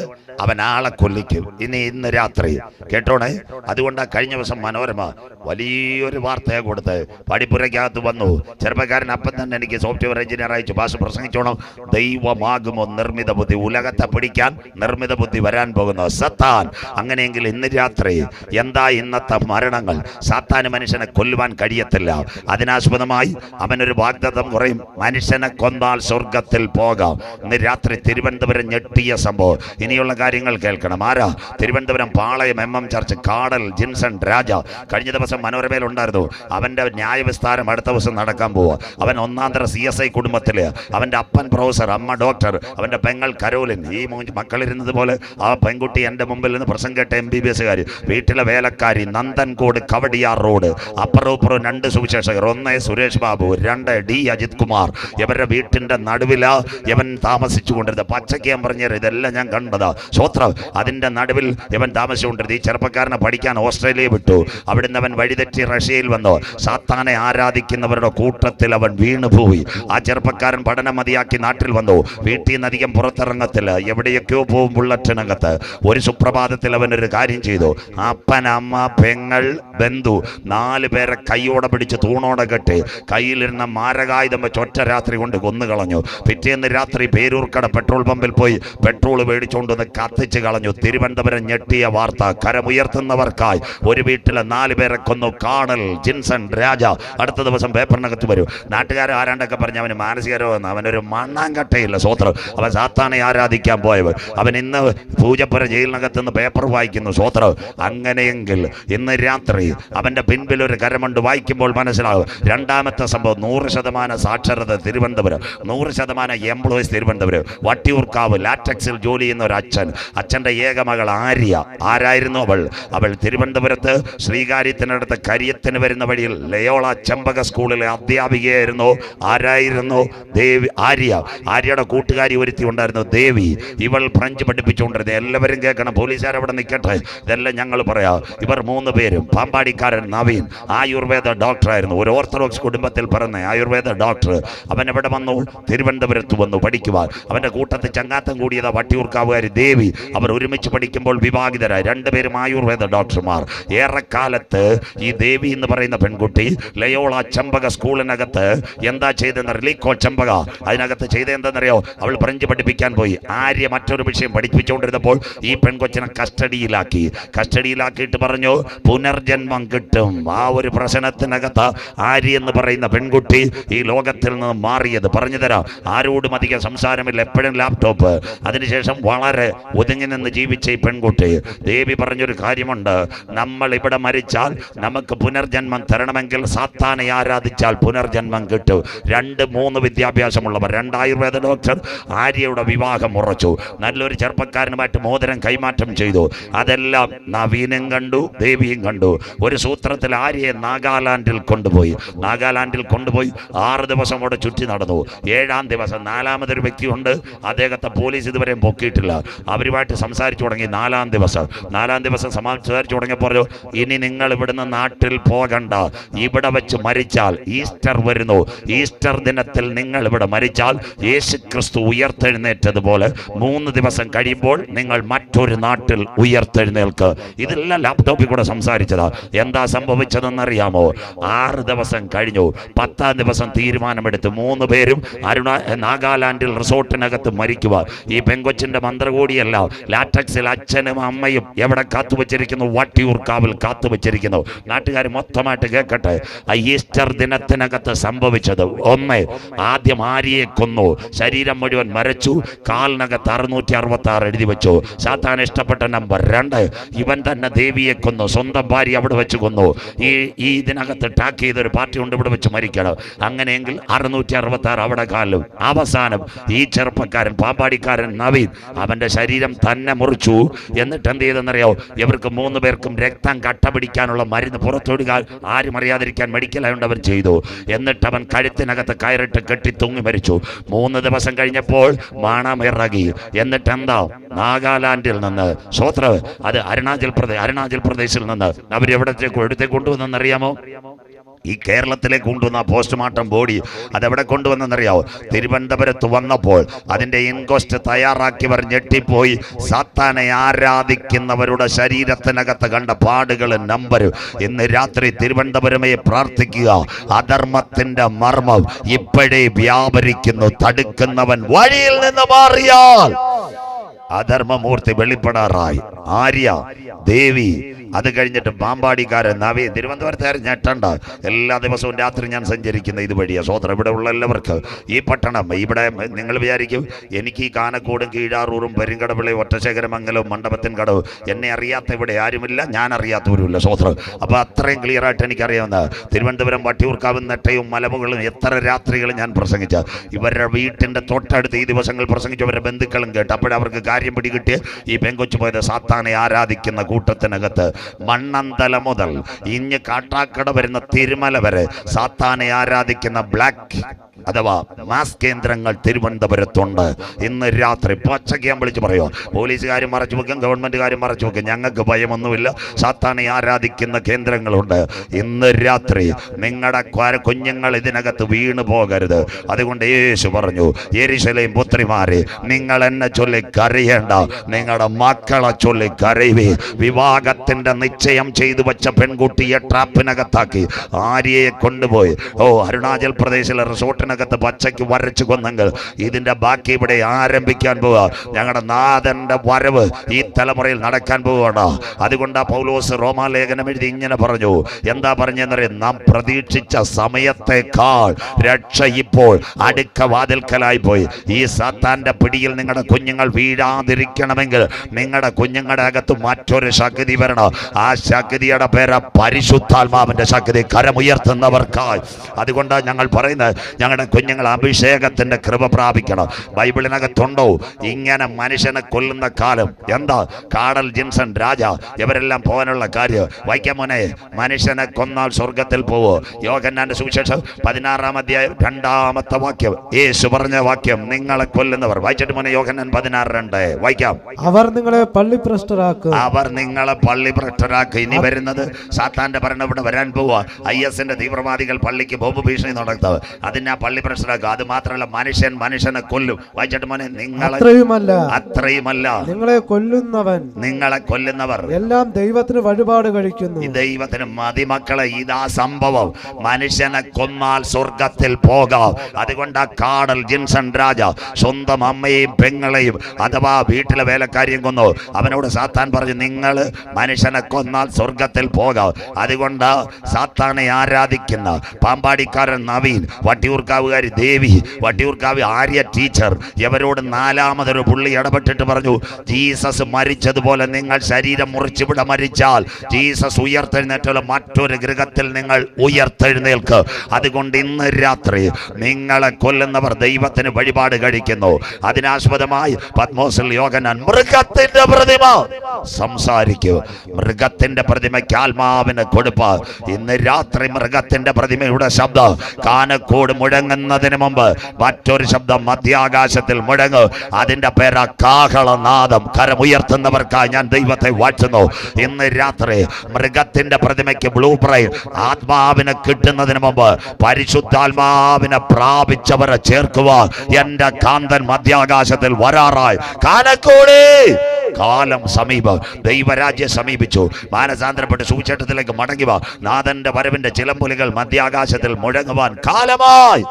അവൻ ആളെ കൊല്ലിക്കും. ഇന്ന് രാത്രി കേട്ടോണേ. അതുകൊണ്ട് കഴിഞ്ഞ ദിവസം മനോരമ വലിയൊരു വാർത്തയെ കൊടുത്ത് പടിപ്പുരയ്ക്കകത്ത് വന്നു. ചെറുപ്പക്കാരൻ അപ്പം തന്നെ എനിക്ക് സോഫ്റ്റ്വെയർ എഞ്ചിനീയർ അയച്ചു, ഭാഷ പ്രസംഗിച്ചോണം. ദൈവമാകുമോ നിർമ്മിത ബുദ്ധി? ഉലകത്തെ പിടിക്കാൻ നിർമ്മിത ബുദ്ധി വരാൻ പോകുന്നു സത്താൻ. അങ്ങനെയെങ്കിൽ ഇന്ന് രാത്രി എന്താ ഇന്നത്തെ മരണങ്ങൾ? സാത്താന് മനുഷ്യനെ കൊല്ലുവാൻ കഴിയത്തില്ല. അതിനാസ്പദമായി അവനൊരു വാഗ്ദത്തം കുറയും, മനുഷ്യനെ കൊന്നാൽ സ്വർഗത്തിൽ പോകാം. ഇന്ന് രാത്രി തിരുവനന്തപുരം ഞെട്ടിയ സംഭവം. ഇനിയുള്ള കാര്യങ്ങൾ കേൾക്കണം. ആരാ? തിരുവനന്തപുരം പാളയം MM ചർച്ച് കാടൽ ജിൻസൺ രാജ കഴിഞ്ഞ ദിവസം മനോരമയിൽ ഉണ്ടായിരുന്നു. അവന്റെ ന്യായവിസ്താരം അടുത്ത ദിവസം നടക്കാൻ പോവുക. അവൻ ഒന്നാന്തര CSI കുടുംബത്തില്. അവന്റെ അപ്പൻ പ്രൊഫസർ, അമ്മ ഡോക്ടർ, അവന്റെ പെങ്ങൾ കരോലിൻ. ഈ മക്കളിരുന്നത് പോലെ ആ പെൺകുട്ടി എന്റെ മുമ്പിൽ നിന്ന് പ്രസംഗം കേട്ട MBBS കാരി, വീട്ടിലെ വേലക്കാരി, നന്ദൻകോട് കവടിയാർ റോഡ്. അപ്പുറവും 2 സുവിശേഷകർ, 1 സുരേഷ് ബാബു, 2 D അജിത് കുമാർ. ഇവരുടെ വീട്ടിന്റെ നടുവിലാ ഇവൻ താമസിച്ചു കൊണ്ടിരുന്നത്. പച്ചയ്ക്ക് ഞാൻ പറഞ്ഞത് ഇതെല്ലാം ഞാൻ കണ്ടതാ. സ്വോത്രം. അതിന്റെ നടുവിൽ ഇവൻ താമസിച്ചുകൊണ്ടിരുന്നത്. ഈ ചെറുപ്പക്കാരനെ പഠിക്കാൻ ഓസ്ട്രേലിയ വിട്ടു. അവിടുന്ന് അവൻ വഴിതെറ്റി റഷ്യയിൽ വന്നു. സാത്താനെ ആരാധിക്കുന്നവരുടെ കൂട്ടത്തിൽ അവൻ വീണുപോയി. ആ ചെറുപ്പക്കാരൻ പഠനം മതിയാക്കി നാട്ടിൽ വന്നു. വീട്ടിൽ നിന്ന് അധികം പുറത്തിറങ്ങത്തില്ല. എവിടെയൊക്കെയോ പോവും ബുള്ളറ്റിനകത്ത്. ഒരു സുപ്രഭാതത്തിൽ അവനൊരു കാര്യം ചെയ്തു. അപ്പൻ, അമ്മ, പെങ്ങൾ, ബന്ധു 4 പേരെ കൈയോടെ പിടിച്ച് തൂണോടെ കെട്ടി കയ്യിലിരുന്ന മാരകായുധം വെച്ച് ഒറ്റ രാത്രി കൊണ്ട് കൊന്നുകളഞ്ഞു. പിറ്റേന്ന് രാത്രി പേരൂർക്കട പെട്രോൾ പമ്പിൽ പോയി പെട്രോൾ മേടിച്ചുകൊണ്ടുവന്ന് കത്തിച്ച് കളഞ്ഞു. തിരുവനന്തപുരം ഞെട്ടിയ വാർത്ത. കരമുയർത്തുന്നവർക്കായി ഒരു വീട്ടിലെ 4 പേരെ കൊന്നു. കാടൽ ജിൻസൺ രാജ. അടുത്ത ദിവസം പേപ്പറിനകത്ത് വരും. നാട്ടുകാർ ആരാണ്ടൊക്കെ പറഞ്ഞ് അവന് മാനസികരോഗം, അവനൊരു മണ്ണാങ്കട്ടയില്ല. സ്വോത്രം. അവൻ സാത്താനെ ആരാധിക്കാൻ പോയവൻ. അവൻ ഇന്ന് പൂജപ്പുര ജയിലിനകത്ത് നിന്ന് പേപ്പർ വായിക്കുന്നു. സ്വോത്രം. അങ്ങനെയെങ്കിൽ ഇന്ന് രാത്രി അവന്റെ പിൻപിൽ ഒരു കരമുണ്ട്. വായിക്കുമ്പോൾ മനസ്സിലാകും. രണ്ടാമത്തെ സംഭവം, 100% സാക്ഷരത തിരുവനന്തപുരം, 100% എംപ്ലോയീസ് തിരുവനന്തപുരം. വട്ടിയൂർക്കാവ് ലാറ്റക്സിൽ ജോലി ചെയ്യുന്ന ഒരു അച്ഛൻ്റെ ഏക മകൾ ആര്യ. ആരായിരുന്നു അവൾ? അവൾ തിരുവനന്തപുരത്ത് ശ്രീകാര്യത്തിനടുത്ത് കരിയത്തിന് വരുന്ന വഴിയിൽ ലയോള ചെമ്പക സ്കൂളിലെ അധ്യാപികയായിരുന്നു. ആരായിരുന്നു? ദേവി. ആര്യയുടെ കൂട്ടുകാരി ഒരുത്തി ഉണ്ടായിരുന്നു, ദേവി. ഇവൾ ഫ്രഞ്ച് പഠിപ്പിച്ചുകൊണ്ടിരുന്നത്. എല്ലാവരും കേൾക്കണം, പോലീസുകാർ അവിടെ നിൽക്കട്ടെ, ഇതെല്ലാം ഞങ്ങൾ പറയാം. ഇവർ 3 പേരും, പാമ്പാടിക്കാരൻ നവീൻ ആയുർവേദ ഡോക്ടറായിരുന്നു. ഒരു ഓർത്തഡോക്സ് കുടുംബത്തിൽ പറഞ്ഞ ആയുർവേദ ഡോക്ടർ. അവൻ എവിടെ വന്നു? തിരുവനന്തപുരത്ത് വന്നു പഠിക്കുവാൻ. അവന്റെ കൂട്ടത്തിൽ ചങ്ങാത്തം കൂടിയതാ വട്ടിയൂർക്കാവുകാരി ദേവി. അവർ ഒരുമിച്ച് പഠിക്കുമ്പോൾ വിവാഹിതരായി. 2 പേരും ആയുർവേദ ഡോക്ടർമാർ. ഏറെക്കാലത്ത് ഈ ദേവി എന്ന് പറയുന്ന പെൺകുട്ടി ലയോള ചെമ്പക സ്കൂളിനകത്ത് എന്താ ചെയ്തെന്ന് റിലീക്കോ ചെമ്പക അതിനകത്ത് ചെയ്തെന്തെന്നറിയോ? അവൾ ഫ്രഞ്ച് പഠിപ്പിക്കാൻ പോയി. ആര്യ മറ്റൊരു വിഷയം പഠിപ്പിച്ചുകൊണ്ടിരുന്നപ്പോൾ ഈ പെൺകൊച്ചിനെ കസ്റ്റഡിയിലാക്കിയിട്ട് പറഞ്ഞു, പുനർജന്മം കിട്ടും. ആ ഒരു പ്രശ്നത്തിനകത്ത് ആര്യ എന്ന് പറയുന്ന പെൺകുട്ടി ഈ ലോകത്തിൽ നിന്ന് മാറിയത് പറഞ്ഞു തരാം. ആരോടും അധികം സംസാരമില്ല, എപ്പോഴും ലാപ്ടോപ്പ്. അതിനുശേഷം അതിനുശേഷം വളരെ ഒതുങ്ങി നിന്ന് ജീവിച്ച ഈ പെൺകുട്ടി ദേവി പറഞ്ഞൊരു കാര്യമുണ്ട്, നമ്മൾ ഇവിടെ മരിച്ചാൽ നമുക്ക് പുനർജന്മം തരണമെങ്കിൽ സാത്താനെ ആരാധിച്ചാൽ പുനർജന്മം കിട്ടും. 2-3 വിദ്യാഭ്യാസമുള്ളവർ, 2 ആയുർവേദ ഡോക്ടർ ആര്യയുടെ വിവാഹം ഉറച്ചു. നല്ലൊരു ചെറുപ്പക്കാരനുമായിട്ട് മോതിരം കൈമാറ്റം ചെയ്തു. അതെല്ലാം നവീനും കണ്ടു, ദേവിയും കണ്ടു. ഒരു സൂത്രത്തിൽ ആര്യയെ നാഗാലാൻഡിൽ കൊണ്ടുപോയി 6 ദിവസം അവിടെ ചുറ്റി നടന്നു. 7-ാം ദിവസം 4-മതൊരു വ്യക്തിയുണ്ട്, അദ്ദേഹത്തെ പോലീസ് ഇതുവരെ പൊക്കിയിട്ടില്ല. അവരുമായിട്ട് സംസാരിച്ചു തുടങ്ങി. 4-ാം ദിവസം സംസാരിച്ചു തുടങ്ങിയപ്പോൾ പറഞ്ഞു, ഇനി നിങ്ങൾ ഇവിടുന്ന് നാട്ടിൽ പോകണ്ട, ഇവിടെ വെച്ച് മരിച്ചാൽ ഈസ്റ്റർ വരുന്നു, ഈസ്റ്റർ ദിനത്തിൽ നിങ്ങൾ ഇവിടെ മരിച്ചാൽ യേശു ക്രിസ്തു ഉയർത്തെഴുന്നേറ്റതുപോലെ 3 ദിവസം കഴിയുമ്പോൾ നിങ്ങൾ മറ്റൊരു നാട്ടിൽ ഉയർത്തെഴുന്നേൽക്ക്. ഇതെല്ലാം ലാപ്ടോപ്പിൽ കൂടെ സംസാരിച്ചതാ. എന്താ സംഭവിച്ചതെന്നറിയാമോ? 6 ദിവസം കഴിഞ്ഞു. 10-ാം ദിവസം തീരുമാനമെടുത്ത് 3 പേരും നാഗാലാൻഡിൽ റിസോർട്ടിനകത്ത് മരിക്കുക. ഈ പെങ്കൊച്ചിന്റെ മന്ത്രകൂടിയല്ല, ലാറ്റക്സിൽ അച്ഛനും അമ്മയും എവിടെ കാത്തുവച്ചിരിക്കുന്നു? വട്ടിയൂർക്കാവിൽ കാത്തുവച്ചിരിക്കുന്നു. നാട്ടുകാർ മൊത്തമായിട്ട് കേൾക്കട്ടെ. ഈസ്റ്റർ ദിനത്തിനകത്ത് സംഭവിച്ചത് 1, ആദ്യം ആര്യയെ കൊന്നു, ശരീരം മുഴുവൻ മരച്ചു, കാലിനകത്ത് 666 എഴുതി വെച്ചു. സാത്താൻ ഇഷ്ടപ്പെട്ട നമ്പർ. 2, ഇവൻ തന്നെ ദേവിയെ കൊന്നു, സ്വന്തം ഭാര്യ അവിടെ വെച്ച് കൊന്നു. ഈ ഇതിനകത്ത് ടാക്ക് ചെയ്തൊരു പാർട്ടി ഉണ്ട്, ഇവിടെ വെച്ച് മരിക്കണം. അങ്ങനെയെങ്കിൽ 666 അവിടെ കാലും. അവസാനം ഈ ചെറുപ്പക്കാരൻ, പാമ്പാടിക്കാരൻ നവീൻ, അവന്റെ ശരീരം തന്നെ മുറിച്ചു. എന്നിട്ട് എന്ത് ചെയ്തെന്നറിയോ? ഇവർക്ക് 3 പേർക്കും രക്തം കട്ട പിടിക്കാനുള്ള മരുന്ന് പുറത്തൊടുക്കാൻ ആരും അറിയാതിരിക്കാൻ മെഡിക്കലായതുകൊണ്ട് അവർ ചെയ്തു. എന്നിട്ട് അവൻ കഴുത്തിനകത്ത് കയറിട്ട് കെട്ടി തൂങ്ങി മരിച്ചു. 3 ദിവസം കഴിഞ്ഞപ്പോൾ മണമിറങ്ങി. എന്നിട്ട് എന്താ? നാഗാലാൻഡിൽ നിന്ന് അത് അരുണാചൽ പ്രദേശിൽ നിന്ന് അവരെവിടത്തേക്ക് കൊണ്ടുവന്നെന്നറിയാമോ? ഈ കേരളത്തിലേക്ക് കൊണ്ടുവന്ന പോസ്റ്റ്മോർട്ടം ബോഡി അതെവിടെ കൊണ്ടുവന്നെന്നറിയാവോ? തിരുവനന്തപുരത്ത് വന്നപ്പോൾ അതിന്റെ ഇൻക്വസ്റ്റ് തയ്യാറാക്കിയവർ ഞെട്ടിപ്പോയി. സാത്താനെ ആരാധിക്കുന്നവരുടെ ശരീരത്തിനകത്ത് കണ്ട പാടുകളും നമ്പരും. ഇന്ന് രാത്രി തിരുവനന്തപുരമേ പ്രാർത്ഥിക്കുക. അധർമ്മത്തിന്റെ മർമ്മം ഇപ്പോഴേ വ്യാപരിക്കുന്നു. തടുക്കുന്നവൻ വഴിയിൽ നിന്ന് മാറിയാൽ അധർമ്മമൂർത്തി വെളിപ്പെടാറായി. ആര്യ, ദേവി, അത് കഴിഞ്ഞിട്ട് പാമ്പാടിക്കാരൻ നവീൻ. തിരുവനന്തപുരത്തുകാരൻ ഞെട്ടണ്ട, എല്ലാ ദിവസവും രാത്രി ഞാൻ സഞ്ചരിക്കുന്ന ഇതുവഴിയാണ്. സ്വോത്രം. ഇവിടെ ഉള്ള എല്ലാവർക്കും ഈ പട്ടണം, ഇവിടെ നിങ്ങൾ വിചാരിക്കും എനിക്ക് ഈ കാനക്കോടും കീഴാറൂറും പെരുങ്കടവിളയും ഒറ്റശേഖരമംഗലവും മണ്ഡപത്തിൻ കടവ് എന്നെ അറിയാത്ത ഇവിടെ ആരുമില്ല, ഞാൻ അറിയാത്തവരുമില്ല. സ്വോത്രം. അപ്പോൾ അത്രയും ക്ലിയർ ആയിട്ട് എനിക്കറിയാവുന്ന തിരുവനന്തപുരം വട്ടിയൂർക്കാവും നെട്ടയും മലമുകളും എത്ര രാത്രികൾ ഞാൻ പ്രസംഗിച്ച. ഇവരുടെ വീട്ടിൻ്റെ തൊട്ടടുത്ത് ഈ ദിവസങ്ങൾ പ്രസംഗിച്ചവരുടെ ബന്ധുക്കളും കേട്ട്. അപ്പോഴവർക്ക് കാര്യം പിടികിട്ടി. ഈ പെങ്കൊച്ചു പോയത് സാത്താനെ ആരാധിക്കുന്ന കൂട്ടത്തിനകത്ത്. മണ്ണന്തല മുതൽ ഇഞ്ഞ് കാട്ടാക്കട വരുന്ന തിരുമല വരെ സാത്താനെ ആരാധിക്കുന്ന ബ്ലാക്ക് അഥവാ മാസ് കേന്ദ്രങ്ങൾ തിരുവനന്തപുരത്തുണ്ട്. ഇന്ന് രാത്രി പച്ചയ്ക്ക് ഞാൻ വിളിച്ച് പറയുക, പോലീസുകാരും മറച്ചു വെക്കും, ഗവൺമെന്റുകാരും മറച്ചു വെക്കും, ഞങ്ങൾക്ക് ഭയമൊന്നുമില്ല. സാത്താനെ ആരാധിക്കുന്ന കേന്ദ്രങ്ങളുണ്ട്. ഇന്ന് രാത്രി നിങ്ങളുടെ കുഞ്ഞുങ്ങൾ ഇതിനകത്ത് വീണു പോകരുത്. അതുകൊണ്ട് യേശു പറഞ്ഞു, യെരുശലേം പുത്രിമാരെ, നിങ്ങൾ എന്നെ ചൊല്ലി കരയേണ്ട, നിങ്ങളുടെ മക്കളെ ചൊല്ലി കരയുവേ. വിവാഹത്തിന്റെ നിശ്ചയം ചെയ്തു വെച്ച പെൺകുട്ടിയെ ട്രാപ്പിനകത്താക്കി ആര്യയെ കൊണ്ടുപോയി അരുണാചൽ പ്രദേശിലെ റിസോർട്ടിനകത്ത് പച്ചയ്ക്ക് വരച്ചു കൊന്നെങ്കിൽ ഇതിന്റെ ബാക്കി ഇവിടെ ആരംഭിക്കാൻ പോവുക. ഞങ്ങളുടെ നാഥന്റെ വരവ് ഈ തലമുറയിൽ നടക്കാൻ പോവുകയാണ്. അതുകൊണ്ട് പൗലോസ് റോമാലേഖനം എഴുതി ഇങ്ങനെ പറഞ്ഞു. എന്താ പറഞ്ഞെന്നറിയാം? നാം പ്രതീക്ഷിച്ച സമയത്തേക്കാൾ രക്ഷ ഇപ്പോൾ അടുക്ക വാതിൽക്കലായി പോയി. ഈ സാത്താന്റെ പിടിയിൽ നിങ്ങളുടെ കുഞ്ഞുങ്ങൾ വീഴാതിരിക്കണമെങ്കിൽ നിങ്ങളുടെ കുഞ്ഞുങ്ങളുടെ അകത്ത് മറ്റൊരു ശക്തി വരണം. ആ ശക്തിയുടെ പേര് പരിശുദ്ധാത്മാവിന്റെ ശക്തി, കരമുയർത്തുന്നവർക്കായി. അതുകൊണ്ടാണ് ഞങ്ങൾ പറയുന്നത്, ഞങ്ങളുടെ കുഞ്ഞുങ്ങൾ അഭിഷേകത്തിന്റെ കൃപ പ്രാപിക്കണം. ബൈബിളിനകത്തുണ്ടോ ഇങ്ങനെ മനുഷ്യനെ കൊല്ലുന്ന കാലം? എന്താ? കാടൽ, ജിൻസൺ, രാജ ഇവരെല്ലാം പോകാനുള്ള കാര്യം. വായിക്കാൻ മോനെ, മനുഷ്യനെ കൊന്നാൽ സ്വർഗത്തിൽ പോവോ? യോഹന്നാന്റെ സുവിശേഷം 16-ാം അധ്യായം 2-ാമത്തെ വാക്യം, യേശു പറഞ്ഞ വാക്യം, നിങ്ങളെ കൊല്ലുന്നവർ. വായിച്ചിട്ട് മോനെ, യോഹന്നാൻ 16:2 വായിക്കാം. അവർ നിങ്ങളെ പള്ളിഭ്രഷ്ടരാക്കും. ഇനി വരുന്നത് സാത്താന്റെ ഭരണം ഇവിടെ വരാൻ പോവുക. IS-ന്റെ തീവ്രവാദികൾ പള്ളിക്ക് ബോംബ് ഭീഷണി നടത്തുക. അതിനെ പള്ളി പ്രശ്നമാക്കുക. അത് മാത്രമല്ല, മനുഷ്യനെ കൊല്ലും. വായിച്ചിട്ട് മോനെ, അത്രയുമല്ല നിങ്ങളെ കൊല്ലുന്നവർ എല്ലാം ദൈവത്തിന് വഴിപാട് കഴിക്കുന്നു. ദൈവത്തിന് മതിമക്കളെ, ഇതാ സംഭവം. മനുഷ്യനെ കൊന്നാൽ സ്വർഗത്തിൽ പോകാം. അതുകൊണ്ട് ആ കാടൽ ജിൻസൺ രാജ സ്വന്തം അമ്മയെയും പെങ്ങളെയും അഥവാ അഥവാ വീട്ടിലെ വേലക്കാരിയും കൊന്നു. അവനോട് സാത്താൻ പറഞ്ഞു, നിങ്ങൾ മനുഷ്യനെ കൊന്നാൽ സ്വർഗത്തിൽ പോകാം. അതുകൊണ്ട് സാത്താനെ ആരാധിക്കുന്ന പാമ്പാടിക്കാരൻ നവീൻ, വട്ടിയൂർക്കാവുകാരി ദേവി, വട്ടിയൂർക്കാവ് ആര്യ ടീച്ചർ, ഇവരോട് നാലാമതൊരു പുള്ളി ഇടപെട്ടിട്ട് പറഞ്ഞു, ജീസസ് മരിച്ചതുപോലെ നിങ്ങൾ ശരീരം മുറിച്ചിവിടെ മരിച്ചാൽ ജീസസ് ഉയർത്തെഴുന്നേറ്റുള്ള മറ്റൊരു ഗൃഹത്തിൽ നിങ്ങൾ ഉയർത്തെഴുന്നേൽക്ക്. അതുകൊണ്ട് ഇന്ന് രാത്രി നിങ്ങളെ കൊല്ലുന്നവർ ദൈവത്തിന് വഴിപാട് കഴിക്കുന്നു. അതിനാസ്പദമായി പത്മോസിൽ യോഹന്നാൻ മൃഗത്തിന്റെ പ്രതിമ സംസാരിക്കൂ. മൃഗത്തിന്റെ പ്രതിമയ്ക്ക് ആത്മാവിന് കൊടുപ്പ്. ഇന്ന് രാത്രി മൃഗത്തിന്റെ പ്രതിമയുടെ ശബ്ദം കാനക്കോട് മുഴങ്ങുന്നതിന് മുമ്പ് മറ്റൊരു ശബ്ദം മധ്യാകാശത്തിൽ മുഴങ്ങും. അതിന്റെ പേരാ കാഹളനാദം. കരമുയർത്തുന്നവർക്കായി ഞാൻ ദൈവത്തെ വാഴ്ത്തുന്നു. ഇന്ന് രാത്രി മൃഗത്തിന്റെ പ്രതിമയ്ക്ക് ബ്ലൂ പ്രൈഡ് ആത്മാവിനെ കിട്ടുന്നതിന് മുമ്പ് പരിശുദ്ധാത്മാവിനെ പ്രാപിച്ചവരെ ചേർക്കുക. എന്റെ കാന്തൻ മധ്യാകാശത്തിൽ വരാറായി. കാനക്കോട് കാലം സമീപം, ദൈവരാജ്യം സമീപിച്ചു. മാനസാന്തരപ്പെട്ട് സുവിശേഷത്തിലേക്ക് മടങ്ങുക. നാഥന്റെ വരവിന്റെ ചിലമ്പുലികൾ മധ്യാകാശത്തിൽ മുഴങ്ങുവാൻ കാലമായി.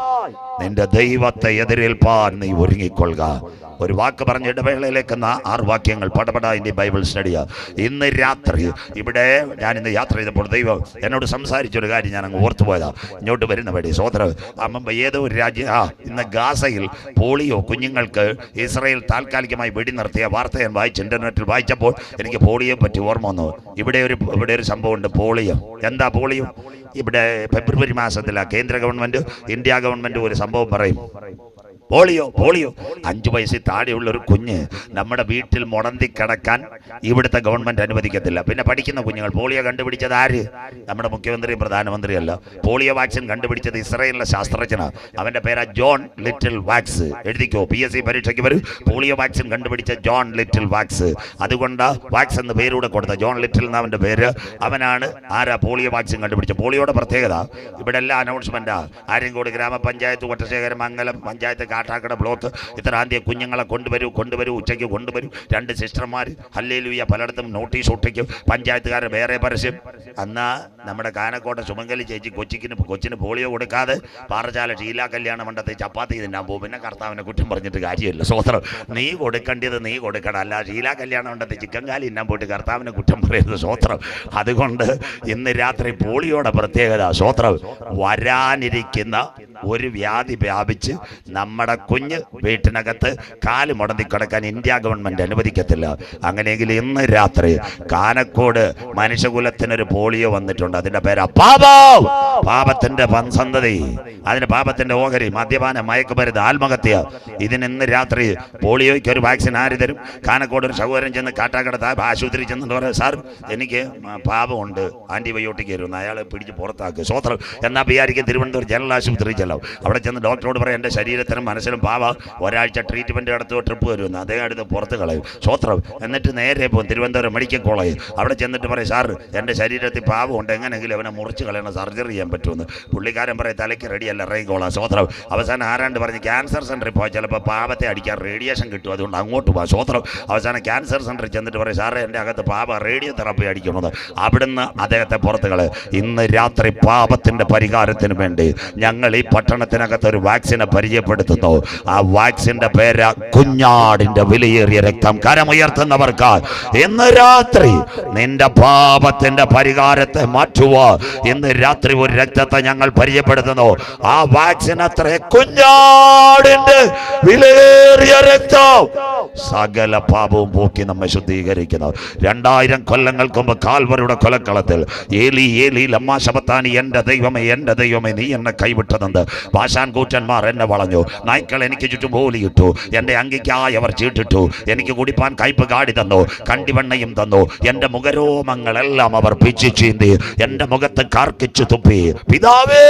നിന്റെ ദൈവത്തെ എതിരേൽപ്പാൻ നീ ഒരുങ്ങിക്കൊള്ളുക. ഒരു വാക്ക് പറഞ്ഞ ഇടവേളയിലേക്ക് 6 വാക്യങ്ങൾ പടപട ഇന്ത്യ ബൈബിൾ സ്റ്റഡിയാ. ഇന്ന് രാത്രി ഇവിടെ ഞാൻ ഇന്ന് യാത്ര ചെയ്തപ്പോൾ ദൈവം എന്നോട് സംസാരിച്ചൊരു കാര്യം ഞാൻ അങ്ങ് ഓർത്തുപോയതാ. ഇങ്ങോട്ട് വരുന്ന വഴി സോദരം അമ്മ ഏതോ ഒരു ഇന്ന് ഗാസയിൽ പോളിയോ കുഞ്ഞുങ്ങൾക്ക് ഇസ്രായേൽ താൽക്കാലികമായി വെടിനിർത്തിയ വാർത്ത ഞാൻ വായിച്ചു. ഇന്റർനെറ്റിൽ വായിച്ചപ്പോൾ എനിക്ക് പോളിയോയെ പറ്റി ഓർമ്മ വന്നു. ഇവിടെ ഒരു സംഭവമുണ്ട്, പോളിയോ. എന്താ പോളിയോ? ഇവിടെ ഫെബ്രുവരി മാസത്തിലാണ് കേന്ദ്ര ഗവൺമെന്റ്, ഇന്ത്യ ഗവൺമെന്റ് ഒരു സംഭവം പറയും. പോളിയോ 5 വയസ്സിൽ താഴെയുള്ള ഒരു കുഞ്ഞ് നമ്മുടെ വീട്ടിൽ മുടന്തി കിടക്കാൻ ഇവിടുത്തെ ഗവൺമെന്റ് അനുവദിക്കത്തില്ല. പിന്നെ പഠിക്കുന്ന കുഞ്ഞുങ്ങൾ. പോളിയോ കണ്ടുപിടിച്ചത് ആര്? നമ്മുടെ മുഖ്യമന്ത്രിയും പ്രധാനമന്ത്രിയല്ല. പോളിയോ വാക്സിൻ കണ്ടുപിടിച്ചത് ഇസ്രായേലിലെ ശാസ്ത്രജ്ഞനാണ്. അവന്റെ പേരാ ജോൺ ലിറ്റിൽ വാക്സ്. എഴുതിക്കോ, PSC പരീക്ഷയ്ക്ക് വരും. പോളിയോ വാക്സിൻ കണ്ടുപിടിച്ച ജോൺ ലിറ്റിൽ വാക്സ്. അതുകൊണ്ട് വാക്സ് എന്ന് പേരൂടെ കൊടുത്ത ജോൺ ലിറ്റിൽ എന്നവന്റെ പേര്. അവനാണ് ആരാ പോളിയോ വാക്സിൻ കണ്ടുപിടിച്ച. പോളിയോയുടെ പ്രത്യേകത ഇവിടെ എല്ലാ അനൗൺസ്മെന്റാ. ആര്യങ്കോട് ഗ്രാമപഞ്ചായത്ത്, ഒറ്റശേഖരം, മംഗലം പഞ്ചായത്ത്, കാട്ടാക്കട ബ്ലോക്ക്, ഇത്രാന്തിയ കുഞ്ഞുങ്ങളെ കൊണ്ടുവരൂ, ഉച്ചയ്ക്ക് കൊണ്ടുവരൂ. 2 സിസ്റ്റർമാർ ഹല്ലേലൂയ പലയിടത്തും നോട്ടീസ് ഒട്ടിക്കും. പഞ്ചായത്തുകാരെ വേറെ പരസ്യം. അന്നാ നമ്മുടെ കാനക്കോട്ടെ സുമംഗലി ചേച്ചി കൊച്ചിന് പോളിയോ കൊടുക്കാതെ പാറച്ചാല ഷീലാ കല്യാണ മണ്ഡലത്തിൽ ചപ്പാത്തി തിന്നാൻ പോകും. പിന്നെ കർത്താവിനെ കുറ്റം പറഞ്ഞിട്ട് കാര്യമില്ല. സ്വോത്രം. നീ കൊടുക്കേണ്ടത് നീ കൊടുക്കണം. അല്ല ഷീലാ കല്യാണ മണ്ഡലത്തിൽ ചിക്കൻ കാലി തിന്നാൻ പോയിട്ട് കർത്താവിനെ കുറ്റം പറയരുത്. സ്വോത്രം. അതുകൊണ്ട് ഇന്ന് രാത്രി പോളിയോയുടെ പ്രത്യേകത സ്വോത്രം, വരാനിരിക്കുന്ന ഒരു വ്യാധി വ്യാപിച്ച് നമ്മുടെ കുഞ്ഞ് വീട്ടിനകത്ത് കാല് മുടന്തി കിടക്കാൻ ഇന്ത്യ ഗവൺമെന്റ് അനുവദിക്കത്തില്ല. അങ്ങനെയെങ്കിൽ ഇന്ന് രാത്രി കാനക്കോട് മനുഷ്യകുലത്തിനൊരു പോളിയോ വന്നിട്ടുണ്ട്. അതിന്റെ പേരാ പാപം. പാപത്തിന്റെ സന്തതി, അതിന് പാപത്തിന്റെ ഓഹരി, മദ്യപാനം, മയക്കുമരുന്ന്, ആത്മഹത്യ. ഇതിന് ഇന്ന് രാത്രി പോളിയോയ്ക്ക് ഒരു വാക്സിൻ ആര് തരും? കാനക്കോട് ഒരു സഹോദരൻ ചെന്ന് കാട്ടാക്കട ആശുപത്രി ചെന്നിട്ട് പറയാം, സാർ എനിക്ക് പാപമുണ്ട്, ആന്റിബയോട്ടിക് തരുന്നു. അയാളെ പിടിച്ച് പുറത്താക്കുക. സ്വോത്രം. എന്നാ വിചാരിക്കും തിരുവനന്തപുരം ജനറൽ ആശുപത്രി ചെല്ലാം. അവിടെ ചെന്ന് ഡോക്ടറോട് പറയാം, എൻ്റെ ശരീരത്തിനും മനസ്സിലും പാവ, ഒരാഴ്ച ട്രീറ്റ്മെന്റ് എടുത്ത് ട്രിപ്പ് വരുമെന്ന്. അദ്ദേഹം അടുത്ത് പുറത്ത് കളയും. സ്വോത്രം. എന്നിട്ട് നേരെ പോകും തിരുവനന്തപുരം മെഡിക്കൽ കോളേജ്. അവിടെ ചെന്നിട്ട് പറയും, സാർ എൻ്റെ ശരീരത്തിൽ പാവമുണ്ട്, എങ്ങനെയെങ്കിലും അവനെ മുറിച്ച് കളയണം, സർജറി ചെയ്യാൻ പറ്റുമെന്ന്. പുള്ളിക്കാരൻ പറയും, തലയ്ക്ക് റെഡിയല്ല, ഇറങ്ങിക്കോളാം. സ്വോത്രം. അവസാനം ആരാണ്ട് പറഞ്ഞ് ക്യാൻസർ സെന്ററിൽ പോയാൽ ചിലപ്പോൾ പാവത്തെ അടിക്കാൻ റേഡിയേഷൻ കിട്ടും, അതുകൊണ്ട് അങ്ങോട്ട് പോകാം. സ്വോത്രം. അവസാനം ക്യാൻസർ സെന്ററിൽ ചെന്നിട്ട് പറയും, സാറേ എൻ്റെ അകത്ത് പാവ റേഡിയോ തെറാപ്പി അടിക്കണമെന്ന്. അവിടുന്ന് അദ്ദേഹത്തെ പുറത്ത് കളയും. ഇന്ന് രാത്രി പാപത്തിന്റെ പരിഹാരത്തിന് വേണ്ടി ഞങ്ങൾ ഈ പട്ടണത്തിനകത്ത് ഒരു വാക്സിനെ പരിചയപ്പെടുത്തുന്നു. ആ വാക്സിന്റെ പേര് കുഞ്ഞാടിന്റെ വിലയേറിയ രക്തം. കരമുയർത്തുന്നവർക്ക് ഇന്ന് രാത്രി നിന്റെ പാപത്തിന്റെ പരിഹാരത്തെ മാറ്റുക. ഇന്ന് രാത്രി ഒരു രക്തത്തെ ഞങ്ങൾ പരിചയപ്പെടുത്തുന്നു. ആ വാക്സിൻ അത്ര കുഞ്ഞാടിന്റെ വിലയേറിയ രക്തം സകല പാപവും പോക്കി നമ്മെ ശുദ്ധീകരിക്കുന്നു. 2000 കൊല്ലങ്ങൾക്ക് മുമ്പ് കാൽവറിയുടെ കൊലക്കളത്തിൽ ഏലി ഏലി ലമ്മാ ശബത്താനി, എൻ്റെ ദൈവമേ നീ എന്നെ കൈവിട്ടതെന്ന്. ഭാഷാൻ കൂറ്റന്മാർ എന്നെ വളഞ്ഞു, നായ്ക്കൾ എനിക്ക് ചുറ്റും ബോലിയിട്ടു, എൻ്റെ അങ്കിക്കായി അവർ ചീട്ടിട്ടു, എനിക്ക് കുടിപ്പാൻ കയ്പ് കാടി തന്നു, കണ്ടിവെണ്ണയും തന്നു, എൻ്റെ മുഖരോമങ്ങളെല്ലാം അവർ പിച്ചു ചീന്തി, എൻ്റെ മുഖത്ത് കാർക്കിച്ചു തുപ്പി. പിതാവേ,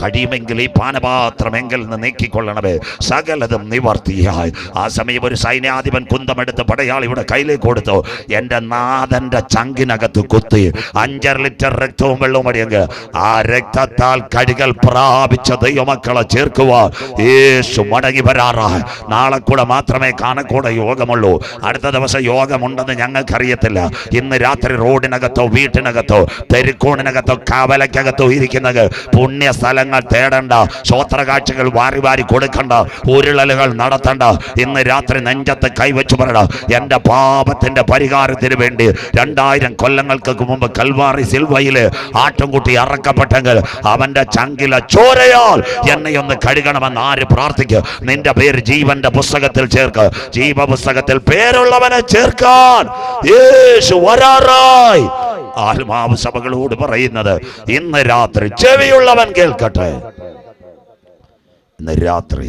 കഴിയുമെങ്കിൽ ഈ പാനപാത്രമെങ്കിൽ നിന്ന് നീക്കിക്കൊള്ളണമേ. സകലതും നിവർത്തിയായി. ആ സമയം ഒരു സൈന്യാധിപൻ കുന്തമെടുത്ത് പടയാളിയുടെ കയ്യിലേക്ക് കൊടുത്തു. എൻ്റെ നാഥന്റെ ചങ്കിനകത്ത് കുത്തി 5 ലിറ്റർ രക്തവും വെള്ളവും അടിയെങ്കിൽ ആ രക്തത്താൽ കഴുകൽ പ്രാപിച്ച ദൈവമക്കളെ ചേർക്കുവാൻ യേശു മടങ്ങി വരാറായി. നാളെ കൂടെ മാത്രമേ കാനക്കൂടെ യോഗമുള്ളൂ. അടുത്ത ദിവസം യോഗമുണ്ടെന്ന് ഞങ്ങൾക്കറിയത്തില്ല. ഇന്ന് രാത്രി റോഡിനകത്തോ വീട്ടിനകത്തോ തെരുക്കോണിനകത്തോ കവലക്കകത്തോ ഇരിക്കുന്നത് പുണ്യ സ്ഥലങ്ങൾ തേടണ്ട, സ്വോത്രകാഴ്ചകൾ വാരി വാരി കൊടുക്കണ്ട, ഉരുളലുകൾ നടത്തണ്ട. ഇന്ന് രാത്രി നെഞ്ചത്ത് കൈവച്ചു പറയണം, എൻ്റെ പാപത്തിന്റെ പരിഹാരത്തിന് വേണ്ടി 2000 കൊല്ലങ്ങൾക്ക് മുമ്പ് കൽവാറി സിൽവയില് ആട്ടുംകുട്ടി അറക്കപ്പെട്ടെങ്കിൽ അവന്റെ ചങ്കില ചോരയാൽ എന്നെ ഒന്ന് കഴുകണമെന്ന് ആര് പ്രാർത്ഥിക്കും? നിന്റെ പേര് ജീവന്റെ പുസ്തകത്തിൽ ചേർക്ക്. ജീവപുസ്തകത്തിൽ പേരുള്ളവനെ ചേർക്കാൻ യേശു വരാറായി. ആത്മാവ് സഭകളോട് പറയുന്നത് ഇന്ന് രാത്രി ചെവിയുള്ളവൻ കേൾക്കട്ടെ. ഇന്ന് രാത്രി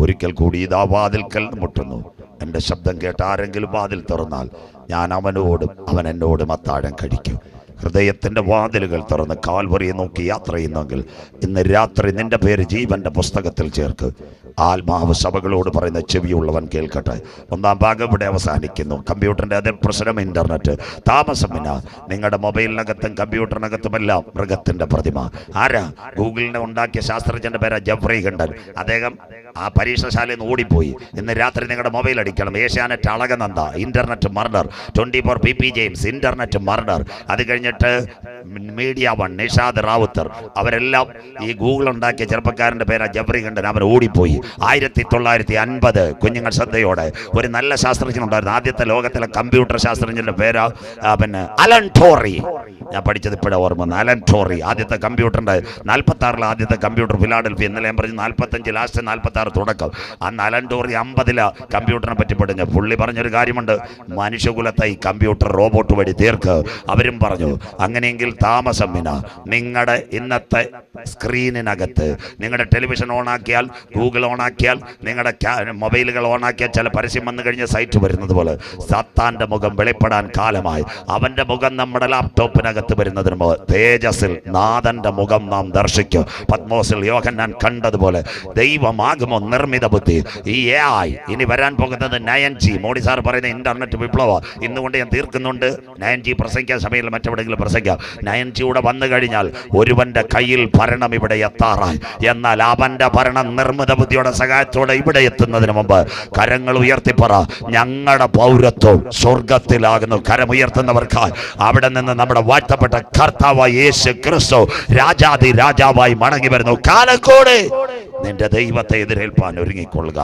ഒരിക്കൽ കൂടി ഇതാ വാതിൽക്കൽ മുട്ടുന്നു. എൻ്റെ ശബ്ദം കേട്ട് ആരെങ്കിലും വാതിൽ തുറന്നാൽ ഞാൻ അവനോടും അവൻ എന്നോടും അത്താഴം കഴിക്കും. ഹൃദയത്തിൻ്റെ വാതിലുകൾ തുറന്ന് കാൽവറിയെ നോക്കി യാത്ര ചെയ്യുന്നെങ്കിൽ ഇന്ന് രാത്രി നിന്റെ പേര് ജീവന്റെ പുസ്തകത്തിൽ ചേർക്ക്. ആത്മാവ് സഭകളോട് പറയുന്ന ചെവിയുള്ളവൻ കേൾക്കട്ടെ. 1-ാം ഭാഗം ഇവിടെ അവസാനിക്കുന്നു. കമ്പ്യൂട്ടറിൻ്റെ അതേ പ്രശ്നം ഇൻ്റർനെറ്റ് താമസമില്ല. നിങ്ങളുടെ മൊബൈലിനകത്തും കമ്പ്യൂട്ടറിനകത്തുമെല്ലാം മൃഗത്തിൻ്റെ പ്രതിമ. ആരാ? ഗൂഗിളിനെ ഉണ്ടാക്കിയ ശാസ്ത്രജ്ഞൻ്റെ പേരാ ജെഫ്രി ഹിണ്ടൻ. അദ്ദേഹം ആ പരീക്ഷണശാലയിൽ നിന്ന് ഓടിപ്പോയി. ഇന്ന് രാത്രി നിങ്ങളുടെ മൊബൈൽ അടിക്കണം. Asianet Alakananda internet murder, 24 PP James internet murder. അത് കഴിഞ്ഞിട്ട് മീഡിയ വൺ നിഷാദ് റാവുത്തർ, അവരെല്ലാം ഈ ഗൂഗിൾ ഉണ്ടാക്കിയ ചെറുപ്പക്കാരൻ്റെ പേരാ ജെഫ്രി ഹിണ്ടൻ. അവർ ഓടിപ്പോയി. 1950 കുഞ്ഞുങ്ങൾ ശ്രദ്ധയോടെ ഒരു നല്ല ശാസ്ത്രജ്ഞനുണ്ടായിരുന്നു. ആദ്യത്തെ ലോകത്തിലെ കമ്പ്യൂട്ടർ ശാസ്ത്രജ്ഞന്റെ പേരാ അലൻ ടോറി. ഞാൻ പഠിച്ചത് ഇപ്പോഴാണ് ഓർമ്മ. അലൻ ടോറി ആദ്യത്തെ കമ്പ്യൂട്ടറിന്റെ 46 ആദ്യത്തെ കമ്പ്യൂട്ടർ ഫിലാഡൽഫി. ഇന്നലെ ഞാൻ പറഞ്ഞു 45 ലാസ്റ്റ് 46 തുടക്കം. അന്ന് അലൻ ടോറി 50 കമ്പ്യൂട്ടറിനെ പറ്റി പഠിഞ്ഞു. പുള്ളി പറഞ്ഞൊരു കാര്യമുണ്ട്, മനുഷ്യകുലത്തെ ഈ കമ്പ്യൂട്ടർ റോബോട്ട് വഴി തീർക്ക്. അവരും പറഞ്ഞു അങ്ങനെയെങ്കിൽ താമസം വിന നിങ്ങളുടെ ഇന്നത്തെ സ്ക്രീനിനകത്ത് നിങ്ങളുടെ ടെലിവിഷൻ ഓണാക്കിയാൽ, ഗൂഗിൾ ഓണാക്കിയാൽ, നിങ്ങളുടെ മൊബൈലുകൾ ഓണാക്കിയാൽ ചില പരസ്യം വന്നു കഴിഞ്ഞ സൈറ്റ് വരുന്നത് പോലെ സാത്താന്റെ മുഖം വെളിപ്പെടാൻ കാലമായി. അവന്റെ മുഖം നമ്മുടെ ലാപ്ടോപ്പിനകത്ത് വരുന്നതിന് തേജസ്സിൽ നാഥന്റെ മുഖം നാം ദർശിക്കും. പത്മോസിൽ യോഹന്നാൻ കണ്ടതുപോലെ ദൈവമാകുമോ നിർമ്മിത ബുദ്ധി. ഈ AI ഇനി വരാൻ പോകുന്നത് 9G. മോഡി സാർ പറയുന്ന ഇന്റർനെറ്റ് വിപ്ലവ ഇന്നുകൊണ്ട് ഞാൻ തീർക്കുന്നുണ്ട്. 9G പ്രസംഗിക്കാൻ സമയത്ത് മറ്റെവിടെയെങ്കിലും പ്രസംഗിക്കാം. 9G കൂടെ വന്നു കഴിഞ്ഞാൽ ഒരുവന്റെ കയ്യിൽ ഭരണം ഇവിടെ എത്താറായി. എന്നാൽ അവന്റെ ഭരണം നിർമ്മിത ബുദ്ധിയുടെ സഹായത്തോടെ ഇവിടെ എത്തുന്നതിന് മുമ്പ് കരങ്ങൾ ഉയർത്തിപ്പറ, ഞങ്ങളുടെ പൗരത്വം സ്വർഗത്തിലാകുന്നു. കരമുയർത്തുന്നവർക്കായി അവിടെ നിന്ന് നമ്മുടെ വാഴ്ത്തപ്പെട്ട കർത്താവായ യേശു ക്രിസ്തു രാജാതി രാജാവായി മടങ്ങി വരുന്നു. കാലക്കോടെ നിന്റെ ദൈവത്തെ എതിരേൽപ്പാൻ ഒരുങ്ങിക്കൊള്ളുക.